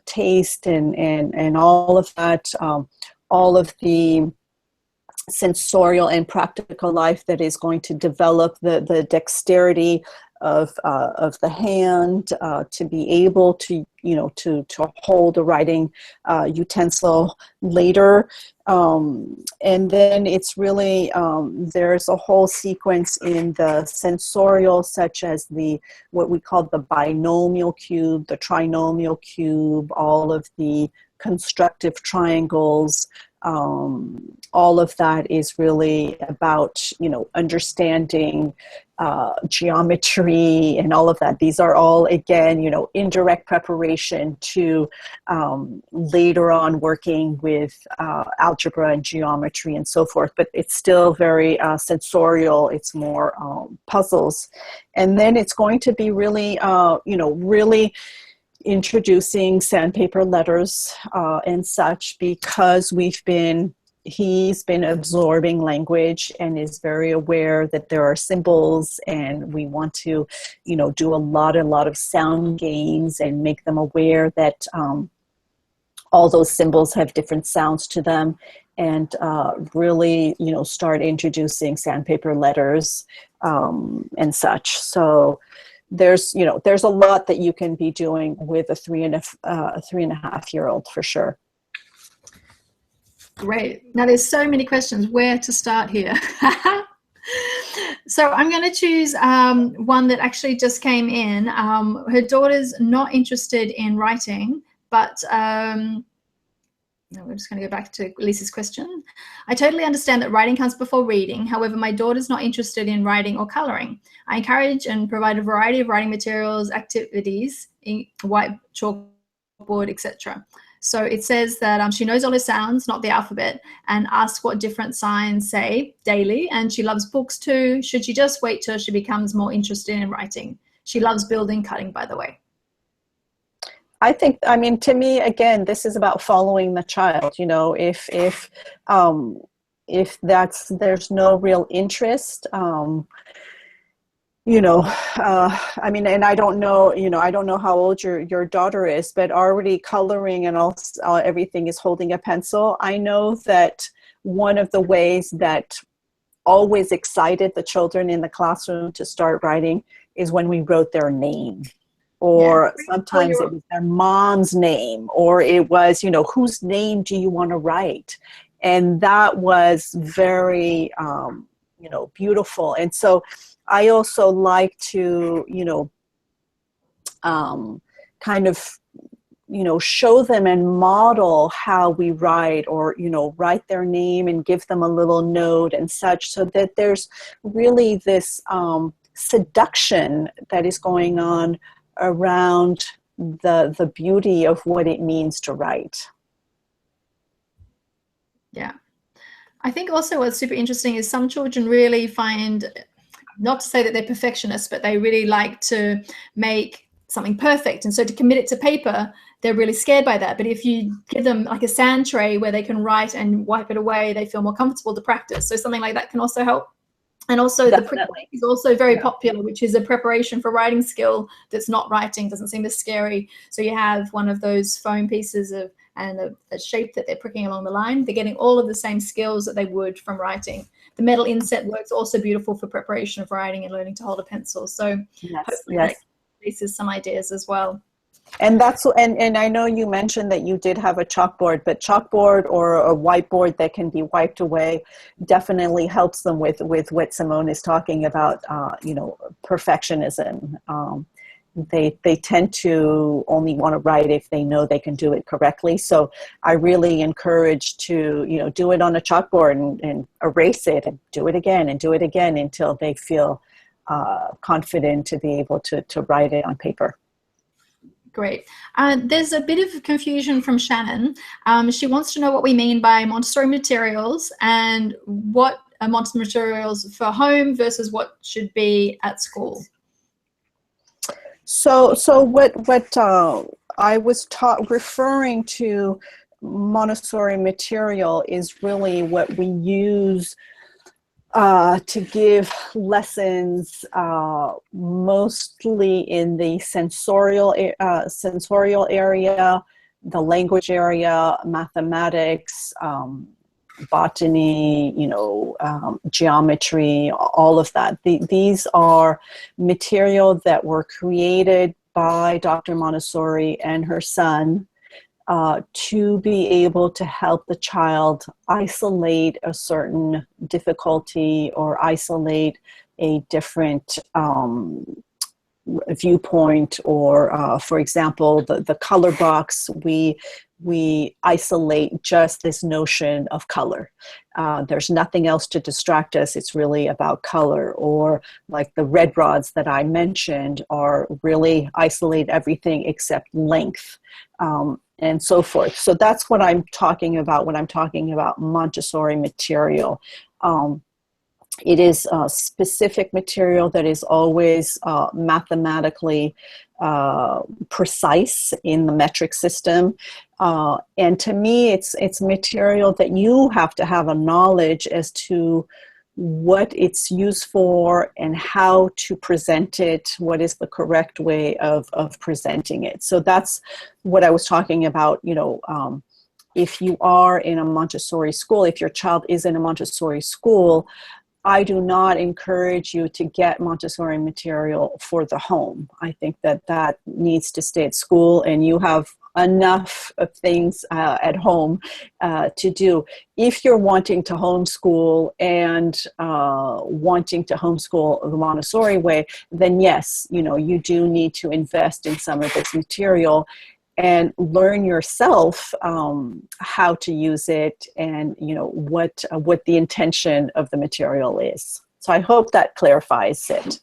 taste and all of that, all of the sensorial and practical life that is going to develop the dexterity of the hand to be able to to hold a writing utensil later, and then it's really there's a whole sequence in the sensorial, such as what we call the binomial cube, the trinomial cube, all of the constructive triangles. All of that is really about, understanding geometry and all of that. These are all, again, indirect preparation to later on working with algebra and geometry and so forth. But it's still very sensorial. It's more puzzles. And then it's going to be really, really introducing sandpaper letters and such, because he's been absorbing language and is very aware that there are symbols, and we want to, do a lot of sound games and make them aware that all those symbols have different sounds to them, and really, start introducing sandpaper letters and such. So there's a lot that you can be doing with a 3.5-year-old for sure. Great. Now there's so many questions. Where to start here? So I'm going to choose one that actually just came in. Her daughter's not interested in writing, but we're just going to go back to Lisa's question. I totally understand that writing comes before reading. However, my daughter's not interested in writing or coloring. I encourage and provide a variety of writing materials, activities, white chalkboard, etc. So it says that she knows all her sounds, not the alphabet, and asks what different signs say daily. And she loves books too. Should she just wait till she becomes more interested in writing? She loves building, cutting, by the way. I mean, to me, again, this is about following the child. If there's no real interest, I mean, and I don't know, I don't know how old your daughter is, but already coloring and everything is holding a pencil. I know that one of the ways that always excited the children in the classroom to start writing is when we wrote their name, Yeah. or sometimes it was their mom's name, or it was, whose name do you want to write? And that was very, beautiful. And so I also like to, kind of, show them and model how we write, or, write their name and give them a little note and such, so that there's really this seduction that is going on around the beauty of what it means to write. Yeah. I think also what's super interesting is some children really find, not to say that they're perfectionists, but they really like to make something perfect. And so to commit it to paper, they're really scared by that. But if you give them like a sand tray where they can write and wipe it away, they feel more comfortable to practice. So something like that can also help. And also the prick is also very popular, which is a preparation for writing skill that's not writing, doesn't seem as scary. So you have one of those foam pieces and a shape that they're pricking along the line. They're getting all of the same skills that they would from writing. The metal inset works also beautiful for preparation of writing and learning to hold a pencil. So hopefully that releases some ideas as well. And and I know you mentioned that you did have a chalkboard, but chalkboard or a whiteboard that can be wiped away definitely helps them with what Simone is talking about, perfectionism. They tend to only want to write if they know they can do it correctly. So I really encourage to, do it on a chalkboard and erase it and do it again until they feel confident to be able to write it on paper. Great. There's a bit of confusion from Shannon. She wants to know what we mean by Montessori materials and what are Montessori materials for home versus what should be at school. So what I was referring to Montessori material is really what we use to give lessons, mostly in the sensorial area, the language area, mathematics, botany, geometry, all of that. These are material that were created by Dr. Montessori and her son to be able to help the child isolate a certain difficulty or isolate a different viewpoint, or for example, the color box, we isolate just this notion of color. There's nothing else to distract us. It's really about color. Or like the red rods that I mentioned are really isolate everything except length, and so forth. So that's what I'm talking about when I'm talking about Montessori material. It is a specific material that is always mathematically precise in the metric system. And to me, it's material that you have to have a knowledge as to what it's used for and how to present it, what is the correct way of presenting it. So that's what I was talking about, if you are in a Montessori school, if your child is in a Montessori school, I do not encourage you to get Montessori material for the home. I think that needs to stay at school, and you have enough of things at home to do. If you're wanting to homeschool and wanting to homeschool the Montessori way, then yes, you do need to invest in some of this material and learn yourself how to use it, and what the intention of the material is. So I hope that clarifies it.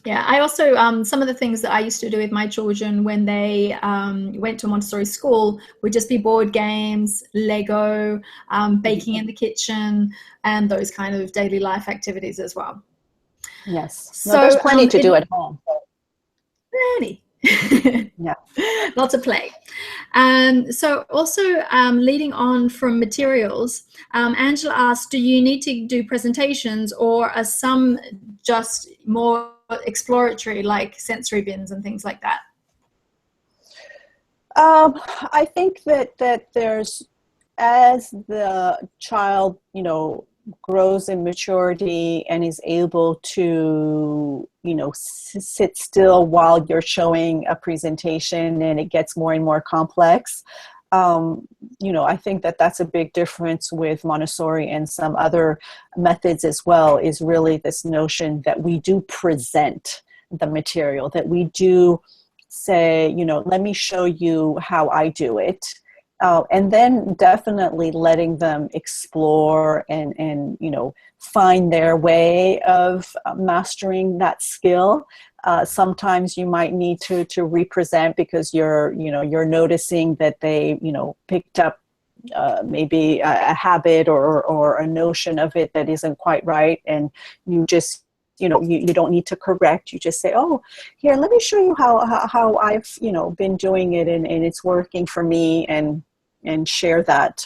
Yeah, I also, some of the things that I used to do with my children when they went to Montessori school would just be board games, Lego, baking in the kitchen, and those kind of daily life activities as well. Yes, so there's plenty to do at home. Plenty. Yeah. Lots of play. So also leading on from materials, Angela asked, do you need to do presentations, or are some just more exploratory, like sensory bins and things like that? I think that there's, as the child, grows in maturity and is able to, sit still while you're showing a presentation and it gets more and more complex. I think that that's a big difference with Montessori and some other methods as well, is really this notion that we do present the material, that we do say, let me show you how I do it. And then definitely letting them explore and find their way of mastering that skill. Sometimes you might need to represent because you're noticing that they, picked up maybe a habit or a notion of it that isn't quite right. And you just, you don't need to correct. You just say, oh, here, let me show you how I've, been doing it and it's working for me, and share that.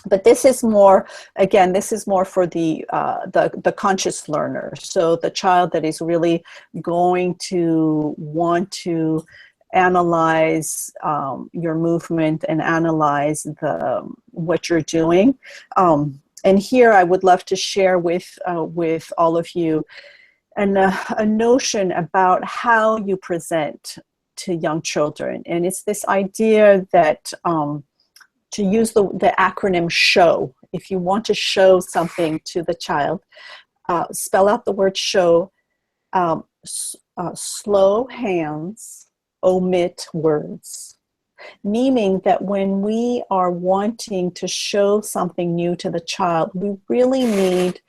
But this is more, again, this is more for the conscious learner. So the child that is really going to want to analyze your movement and analyze what you're doing. And here I would love to share with all of you a notion about how you present to young children. And it's this idea that to use the acronym SHOW. If you want to show something to the child, spell out the word SHOW, slow hands, omit words. Meaning that when we are wanting to show something new to the child, we really need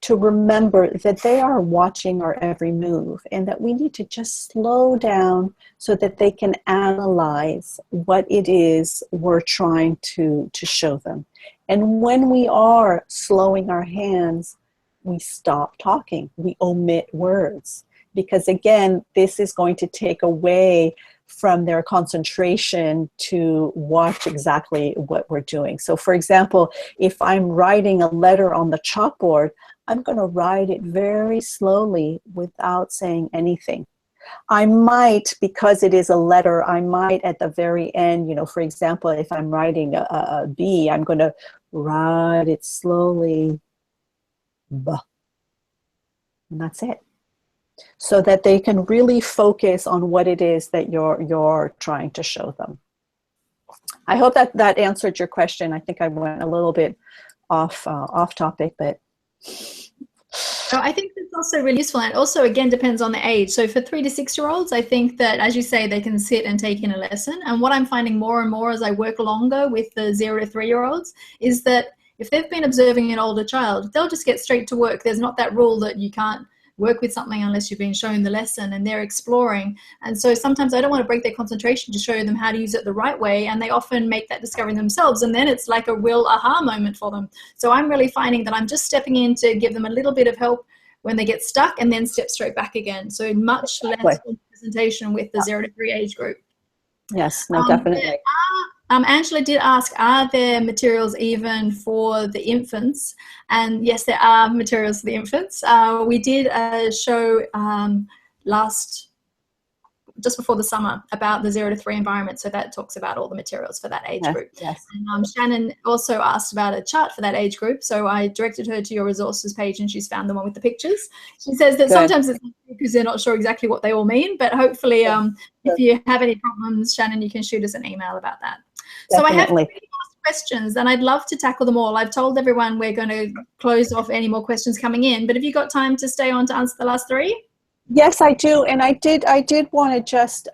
to remember that they are watching our every move, and that we need to just slow down so that they can analyze what it is we're trying to show them. And when we are slowing our hands, we stop talking, we omit words, because again, this is going to take away from their concentration to watch exactly what we're doing. So for example, if I'm writing a letter on the chalkboard, I'm going to write it very slowly without saying anything. I might, because it is a letter, I might at the very end, for example, if I'm writing a B, I'm going to write it slowly, B, and that's it. So that they can really focus on what it is that you're trying to show them. I hope that answered your question. I think I went a little bit off topic, but. So I think it's also really useful, and also again depends on the age. So for 3 to 6 year olds, I think that, as you say, they can sit and take in a lesson. And what I'm finding more and more as I work longer with the 0 to 3 year olds is that if they've been observing an older child, they'll just get straight to work. There's not that rule that you can't work with something unless you've been shown the lesson, and they're exploring. And so sometimes I don't want to break their concentration to show them how to use it the right way, and they often make that discovery themselves, and then it's like a real aha moment for them. So I'm really finding that I'm just stepping in to give them a little bit of help when they get stuck, and then step straight back again. So much less presentation with the 0 to 3 age group. Yes, no, definitely. Angela did ask, are there materials even for the infants? And yes, there are materials for the infants. We did a show just before the summer about the 0 to 3 environment. So that talks about all the materials for that age group. Yes. And Shannon also asked about a chart for that age group. So I directed her to your resources page, and she's found the one with the pictures. She says that sometimes it's because they're not sure exactly what they all mean, but hopefully if you have any problems, Shannon, you can shoot us an email about that. Definitely. So I have 3 more questions, and I'd love to tackle them all. I've told everyone we're going to close off any more questions coming in, but have you got time to stay on to answer the last 3? Yes, I do. And I did want to just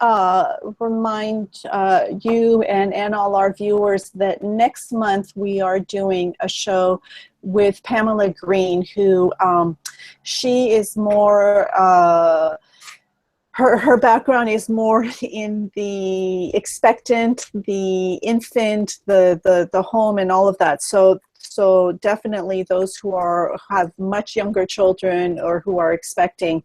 remind you and all our viewers that next month we are doing a show with Pamela Green, who she is more, her background is more in the expectant, the infant, the home, and all of that. So definitely those who have much younger children or who are expecting,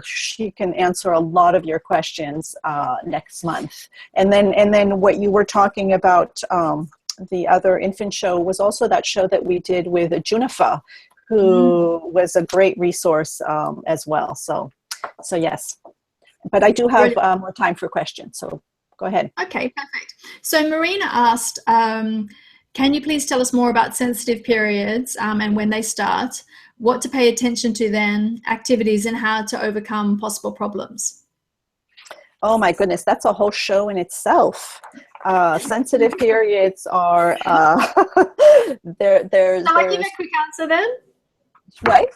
she can answer a lot of your questions next month. And then what you were talking about, the other infant show, was also that show that we did with Junifa, who was a great resource as well. So yes, but I do have more time for questions. So go ahead. Okay, perfect. So Marina asked, Can you please tell us more about sensitive periods and when they start, what to pay attention to then, activities, and how to overcome possible problems? Oh my goodness, that's a whole show in itself. Sensitive periods are Shall I give a quick answer then? Right?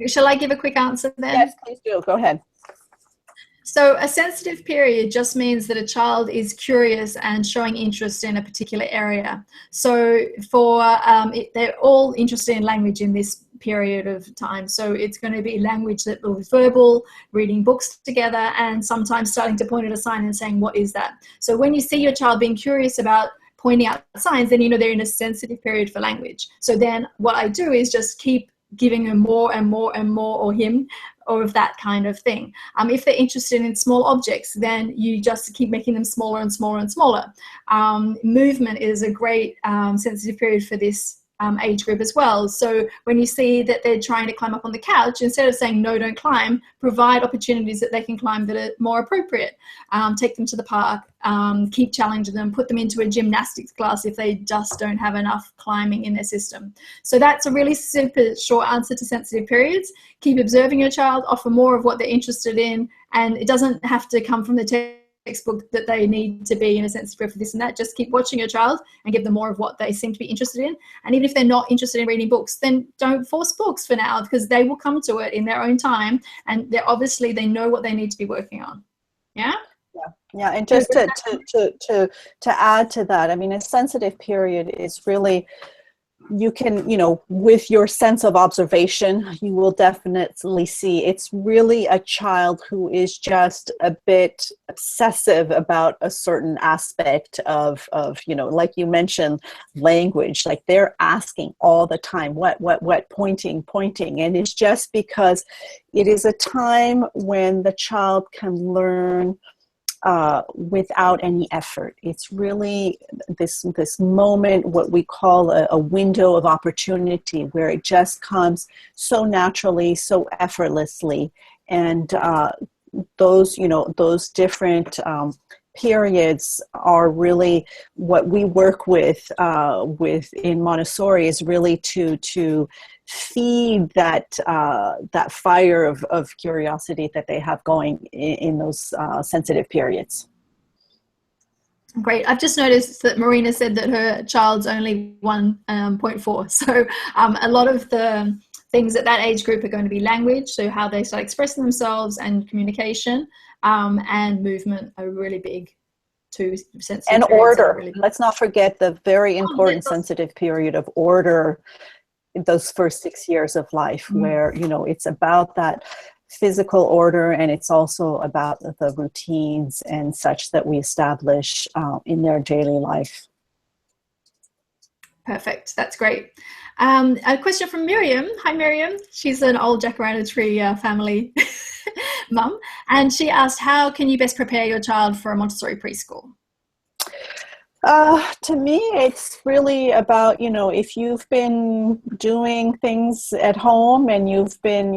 Shall I give a quick answer then? Yes, please do. Go ahead. So a sensitive period just means that a child is curious and showing interest in a particular area. So they're all interested in language in this period of time. So it's going to be language that will be verbal, reading books together, and sometimes starting to point at a sign and saying, what is that? So when you see your child being curious about pointing out signs, then you know they're in a sensitive period for language. So then what I do is just keep giving them more and more and more, or him, or of that kind of thing. If they're interested in small objects, then you just keep making them smaller and smaller and smaller. Movement is a great sensitive period for this age group as well. So when you see that they're trying to climb up on the couch, instead of saying, no, don't climb, provide opportunities that they can climb that are more appropriate. Take them to the park, keep challenging them, put them into a gymnastics class if they just don't have enough climbing in their system. So that's a really super short answer to sensitive periods. Keep observing your child, offer more of what they're interested in, and it doesn't have to come from the textbook that they need to be in a sensitive period for this and that. Just keep watching your child and give them more of what they seem to be interested in. And even if they're not interested in reading books, then don't force books for now, because they will come to it in their own time, and they know what they need to be working on. Yeah. Yeah, and just to add to that, I mean, a sensitive period is really, you can, with your sense of observation, you will definitely see it's really a child who is just a bit obsessive about a certain aspect of like you mentioned, language. Like they're asking all the time, what, pointing. And it's just because it is a time when the child can learn without any effort. It's really this moment, what we call a window of opportunity, where it just comes so naturally, so effortlessly. And those different periods are really what we work with in Montessori, is really to feed that fire of curiosity that they have going in those sensitive periods. Great. I've just noticed that Marina said that her child's only 1.4. So a lot of the things at that age group are going to be language, so how they start expressing themselves, and communication, and movement are really big. And order. Really, let's not forget the very important sensitive period of order in those first 6 years of life, where it's about that physical order, and it's also about the routines and such that we establish in their daily life. Perfect. That's great. A question from Miriam. Hi, Miriam. She's an old Jacaranda Tree family mum, and she asked, how can you best prepare your child for a Montessori preschool? To me, it's really about, if you've been doing things at home and you've been,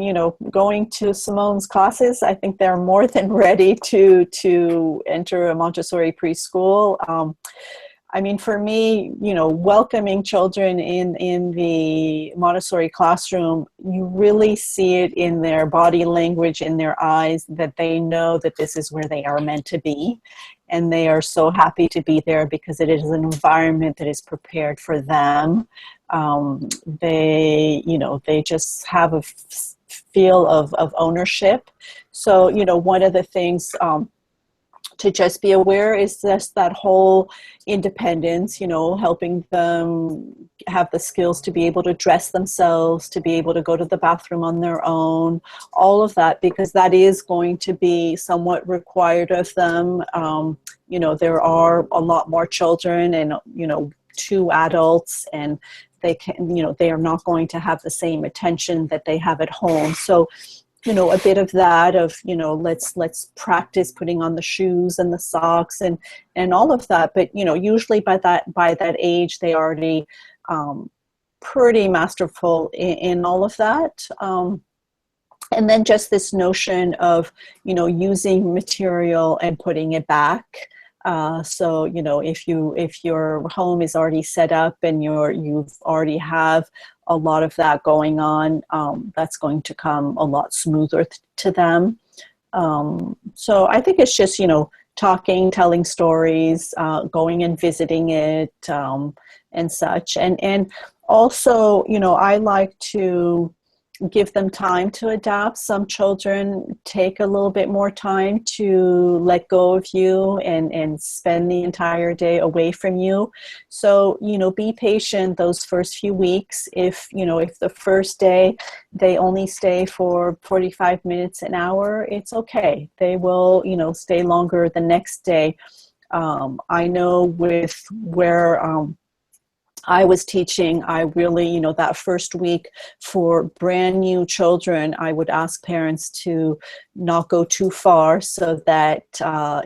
going to Simone's classes, I think they're more than ready to enter a Montessori preschool. I mean, for me, welcoming children in the Montessori classroom, you really see it in their body language, in their eyes, that they know that this is where they are meant to be. And they are so happy to be there because it is an environment that is prepared for them. They just have a feel of ownership. So, one of the things to just be aware is just that whole independence, helping them have the skills to be able to dress themselves, to be able to go to the bathroom on their own, all of that, because that is going to be somewhat required of them. There are a lot more children and, 2 adults, and they can, they are not going to have the same attention that they have at home. So, a bit of that of, let's practice putting on the shoes and the socks and all of that. But, usually by that age, they already pretty masterful in all of that. And then just this notion of, using material and putting it back. So, you know, if your home is already set up and you've already have a lot of that going on, that's going to come a lot smoother to them. So I think it's just, you know, talking, telling stories, going and visiting it, and such. And also, you know, I like to give them time to adapt. Some children take a little bit more time to let go of you and spend the entire day away from you. So, you know, be patient those first few weeks. If, you know, if the first day they only stay for 45 minutes, an hour, it's okay. They will, you know, stay longer the next day. I know with where I was teaching, I really, you know, that first week for brand new children, I would ask parents to not go too far so that,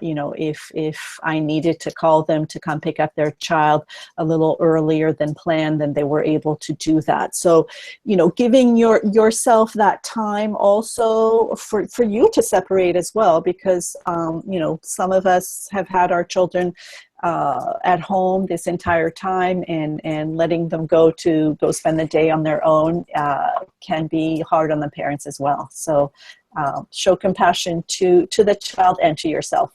you know, if I needed to call them to come pick up their child a little earlier than planned, then they were able to do that. So, you know, giving yourself that time also for you to separate as well, because, you know, some of us have had our children at home this entire time, and letting them go spend the day on their own can be hard on the parents as well. So show compassion to the child and to yourself.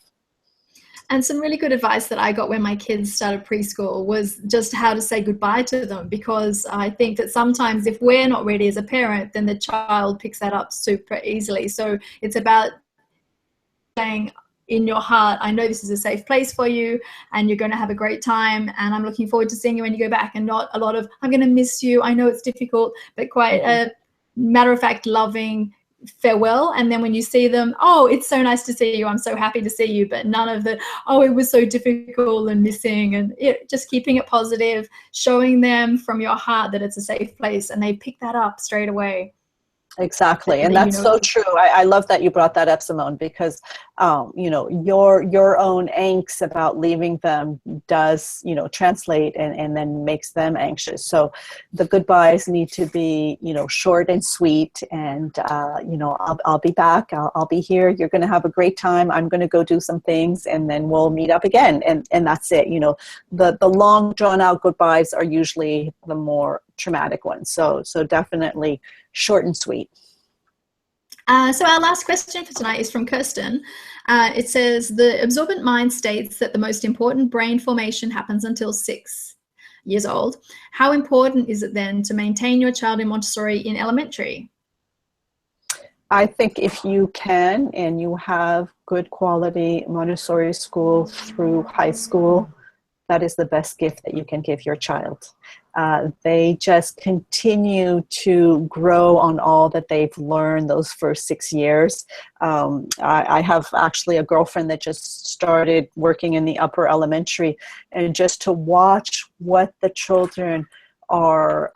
And some really good advice that I got when my kids started preschool was just how to say goodbye to them, because I think that sometimes if we're not ready as a parent, then the child picks that up super easily. So it's about saying in your heart, I know this is a safe place for you and you're going to have a great time, and I'm looking forward to seeing you when you go back, and not a lot of, I'm going to miss you, I know it's difficult, but quite a matter-of-fact, loving farewell. And then when you see them, oh, it's so nice to see you, I'm so happy to see you, but none of the, oh, it was so difficult and missing, and just keeping it positive, showing them from your heart that it's a safe place, and they pick that up straight away. Exactly. And that's so true. I love that you brought that up, Simone, because, you know, your own angst about leaving them does, you know, translate and then makes them anxious. So the goodbyes need to be, you know, short and sweet, and, you know, I'll be back. I'll be here. You're going to have a great time. I'm going to go do some things, and then we'll meet up again. And that's it. You know, the long drawn out goodbyes are usually the more traumatic ones. So definitely short and sweet. So our last question for tonight is from Kirsten. It says, the absorbent mind states that the most important brain formation happens until 6 years old. How important is it then to maintain your child in Montessori in elementary? I think if you can, and you have good quality Montessori school through high school, that is the best gift that you can give your child. They just continue to grow on all that they've learned those first 6 years. I have actually a girlfriend that just started working in the upper elementary, and just to watch what the children are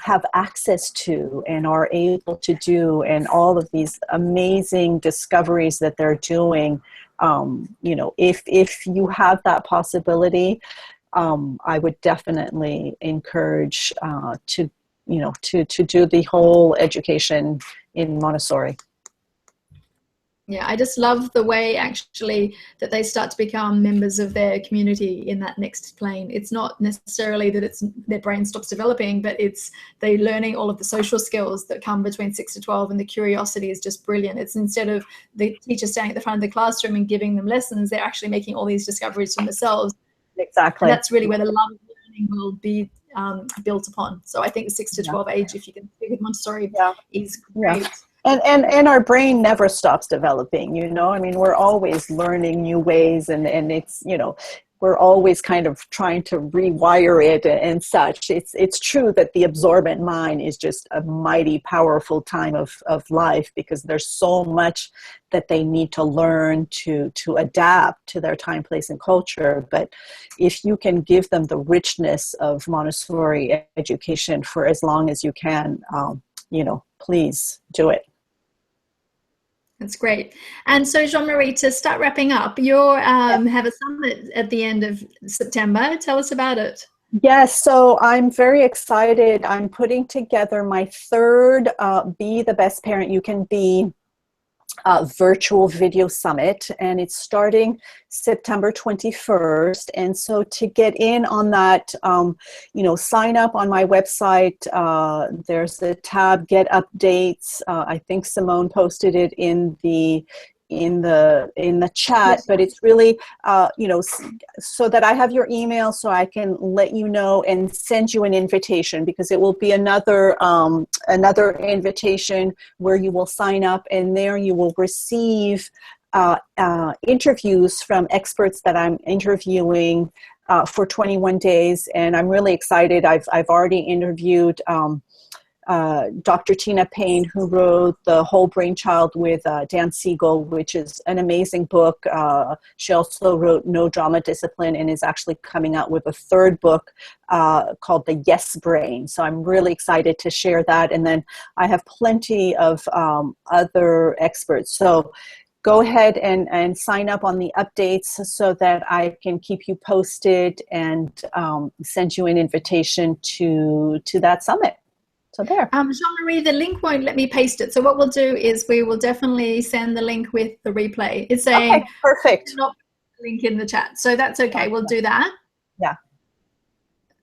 have access to and are able to do, and all of these amazing discoveries that they're doing. You know, if you have that possibility, I would definitely encourage to do the whole education in Montessori. Yeah, I just love the way actually that they start to become members of their community in that next plane. It's not necessarily that it's their brain stops developing, but it's they learning all of the social skills that come between 6 to 12, and the curiosity is just brilliant. It's instead of the teacher standing at the front of the classroom and giving them lessons, they're actually making all these discoveries for themselves. Exactly. And that's really where the love of learning will be built upon. So I think 6 to 12 age, if you can stick with Montessori, is great. Yeah. And our brain never stops developing, you know. I mean, we're always learning new ways, and it's, you know, we're always kind of trying to rewire it and such. It's true that the absorbent mind is just a mighty powerful time of life, because there's so much that they need to learn to adapt to their time, place, and culture. But if you can give them the richness of Montessori education for as long as you can, you know, please do it. That's great. And so, Jeanne-Marie, to start wrapping up, you have a summit at the end of September. Tell us about it. Yes, so I'm very excited. I'm putting together my third Be the Best Parent You Can Be virtual video summit, and it's starting September 21st. And so to get in on that, sign up on my website. There's the tab Get Updates. I think Simone posted it in the chat, but it's really so that I have your email, so I can let you know and send you an invitation, because it will be another invitation where you will sign up, and there you will receive interviews from experts that I'm interviewing for 21 days. And I'm really excited. I've already interviewed Dr. Tina Payne, who wrote The Whole Brain Child with Dan Siegel, which is an amazing book. She also wrote No Drama Discipline, and is actually coming out with a third book called The Yes Brain. So I'm really excited to share that. And then I have plenty of other experts. So go ahead and sign up on the updates so that I can keep you posted and send you an invitation to that summit. So there. Jeanne-Marie, the link won't let me paste it. So what we'll do is we will definitely send the link with the replay. It's saying, okay, perfect. Not link in the chat. So that's okay. We'll do that. Yeah.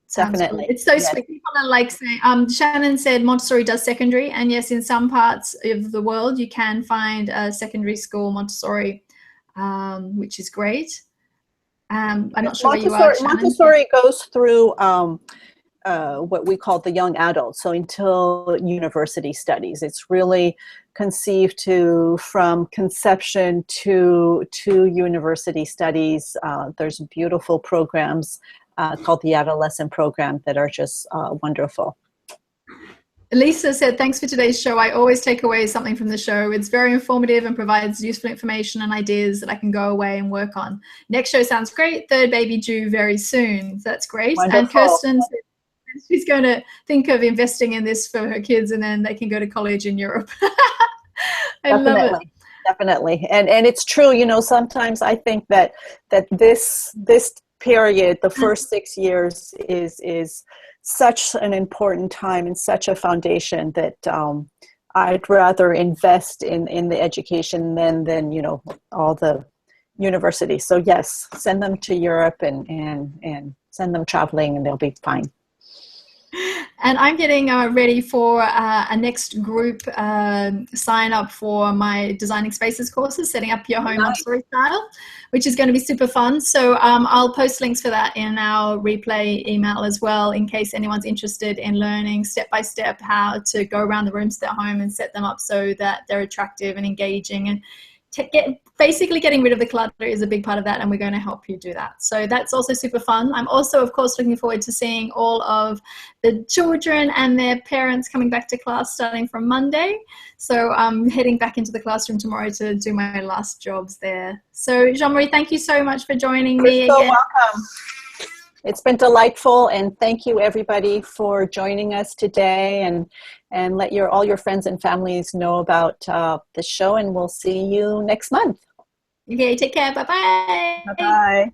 Sounds definitely. Good. It's so sweet. People are like saying, Shannon said Montessori does secondary. And yes, in some parts of the world, you can find a secondary school Montessori, which is great. I'm not sure where you are, Shannon. Montessori goes through what we call the young adult, so until university studies. It's really conceived from conception to university studies. There's beautiful programs called the adolescent program that are just wonderful. Lisa said, thanks for today's show. I always take away something from the show. It's very informative and provides useful information and ideas that I can go away and work on. Next show sounds great. Third baby due very soon. So that's great. Wonderful. And Kirsten said she's going to think of investing in this for her kids, and then they can go to college in Europe. I love it. Definitely. And it's true, sometimes I think that this period, the first 6 years, is such an important time and such a foundation that I'd rather invest in the education than all the university. So yes, send them to Europe and send them traveling, and they'll be fine. And I'm getting ready for a next group sign up for my Designing Spaces courses, setting up your home Montessori style, which is going to be super fun. So I'll post links for that in our replay email as well, in case anyone's interested in learning step by step how to go around the rooms at home and set them up so that they're attractive and engaging, and basically getting rid of the clutter is a big part of that, and we're going to help you do that. So that's also super fun. I'm also, of course, looking forward to seeing all of the children and their parents coming back to class starting from Monday. So I'm heading back into the classroom tomorrow to do my last jobs there. So Jeanne-Marie, thank you so much for joining me You're so again. welcome. It's been delightful, and thank you everybody for joining us today, and let all your friends and families know about the show, and we'll see you next month. Okay, take care. Bye-bye. Bye-bye.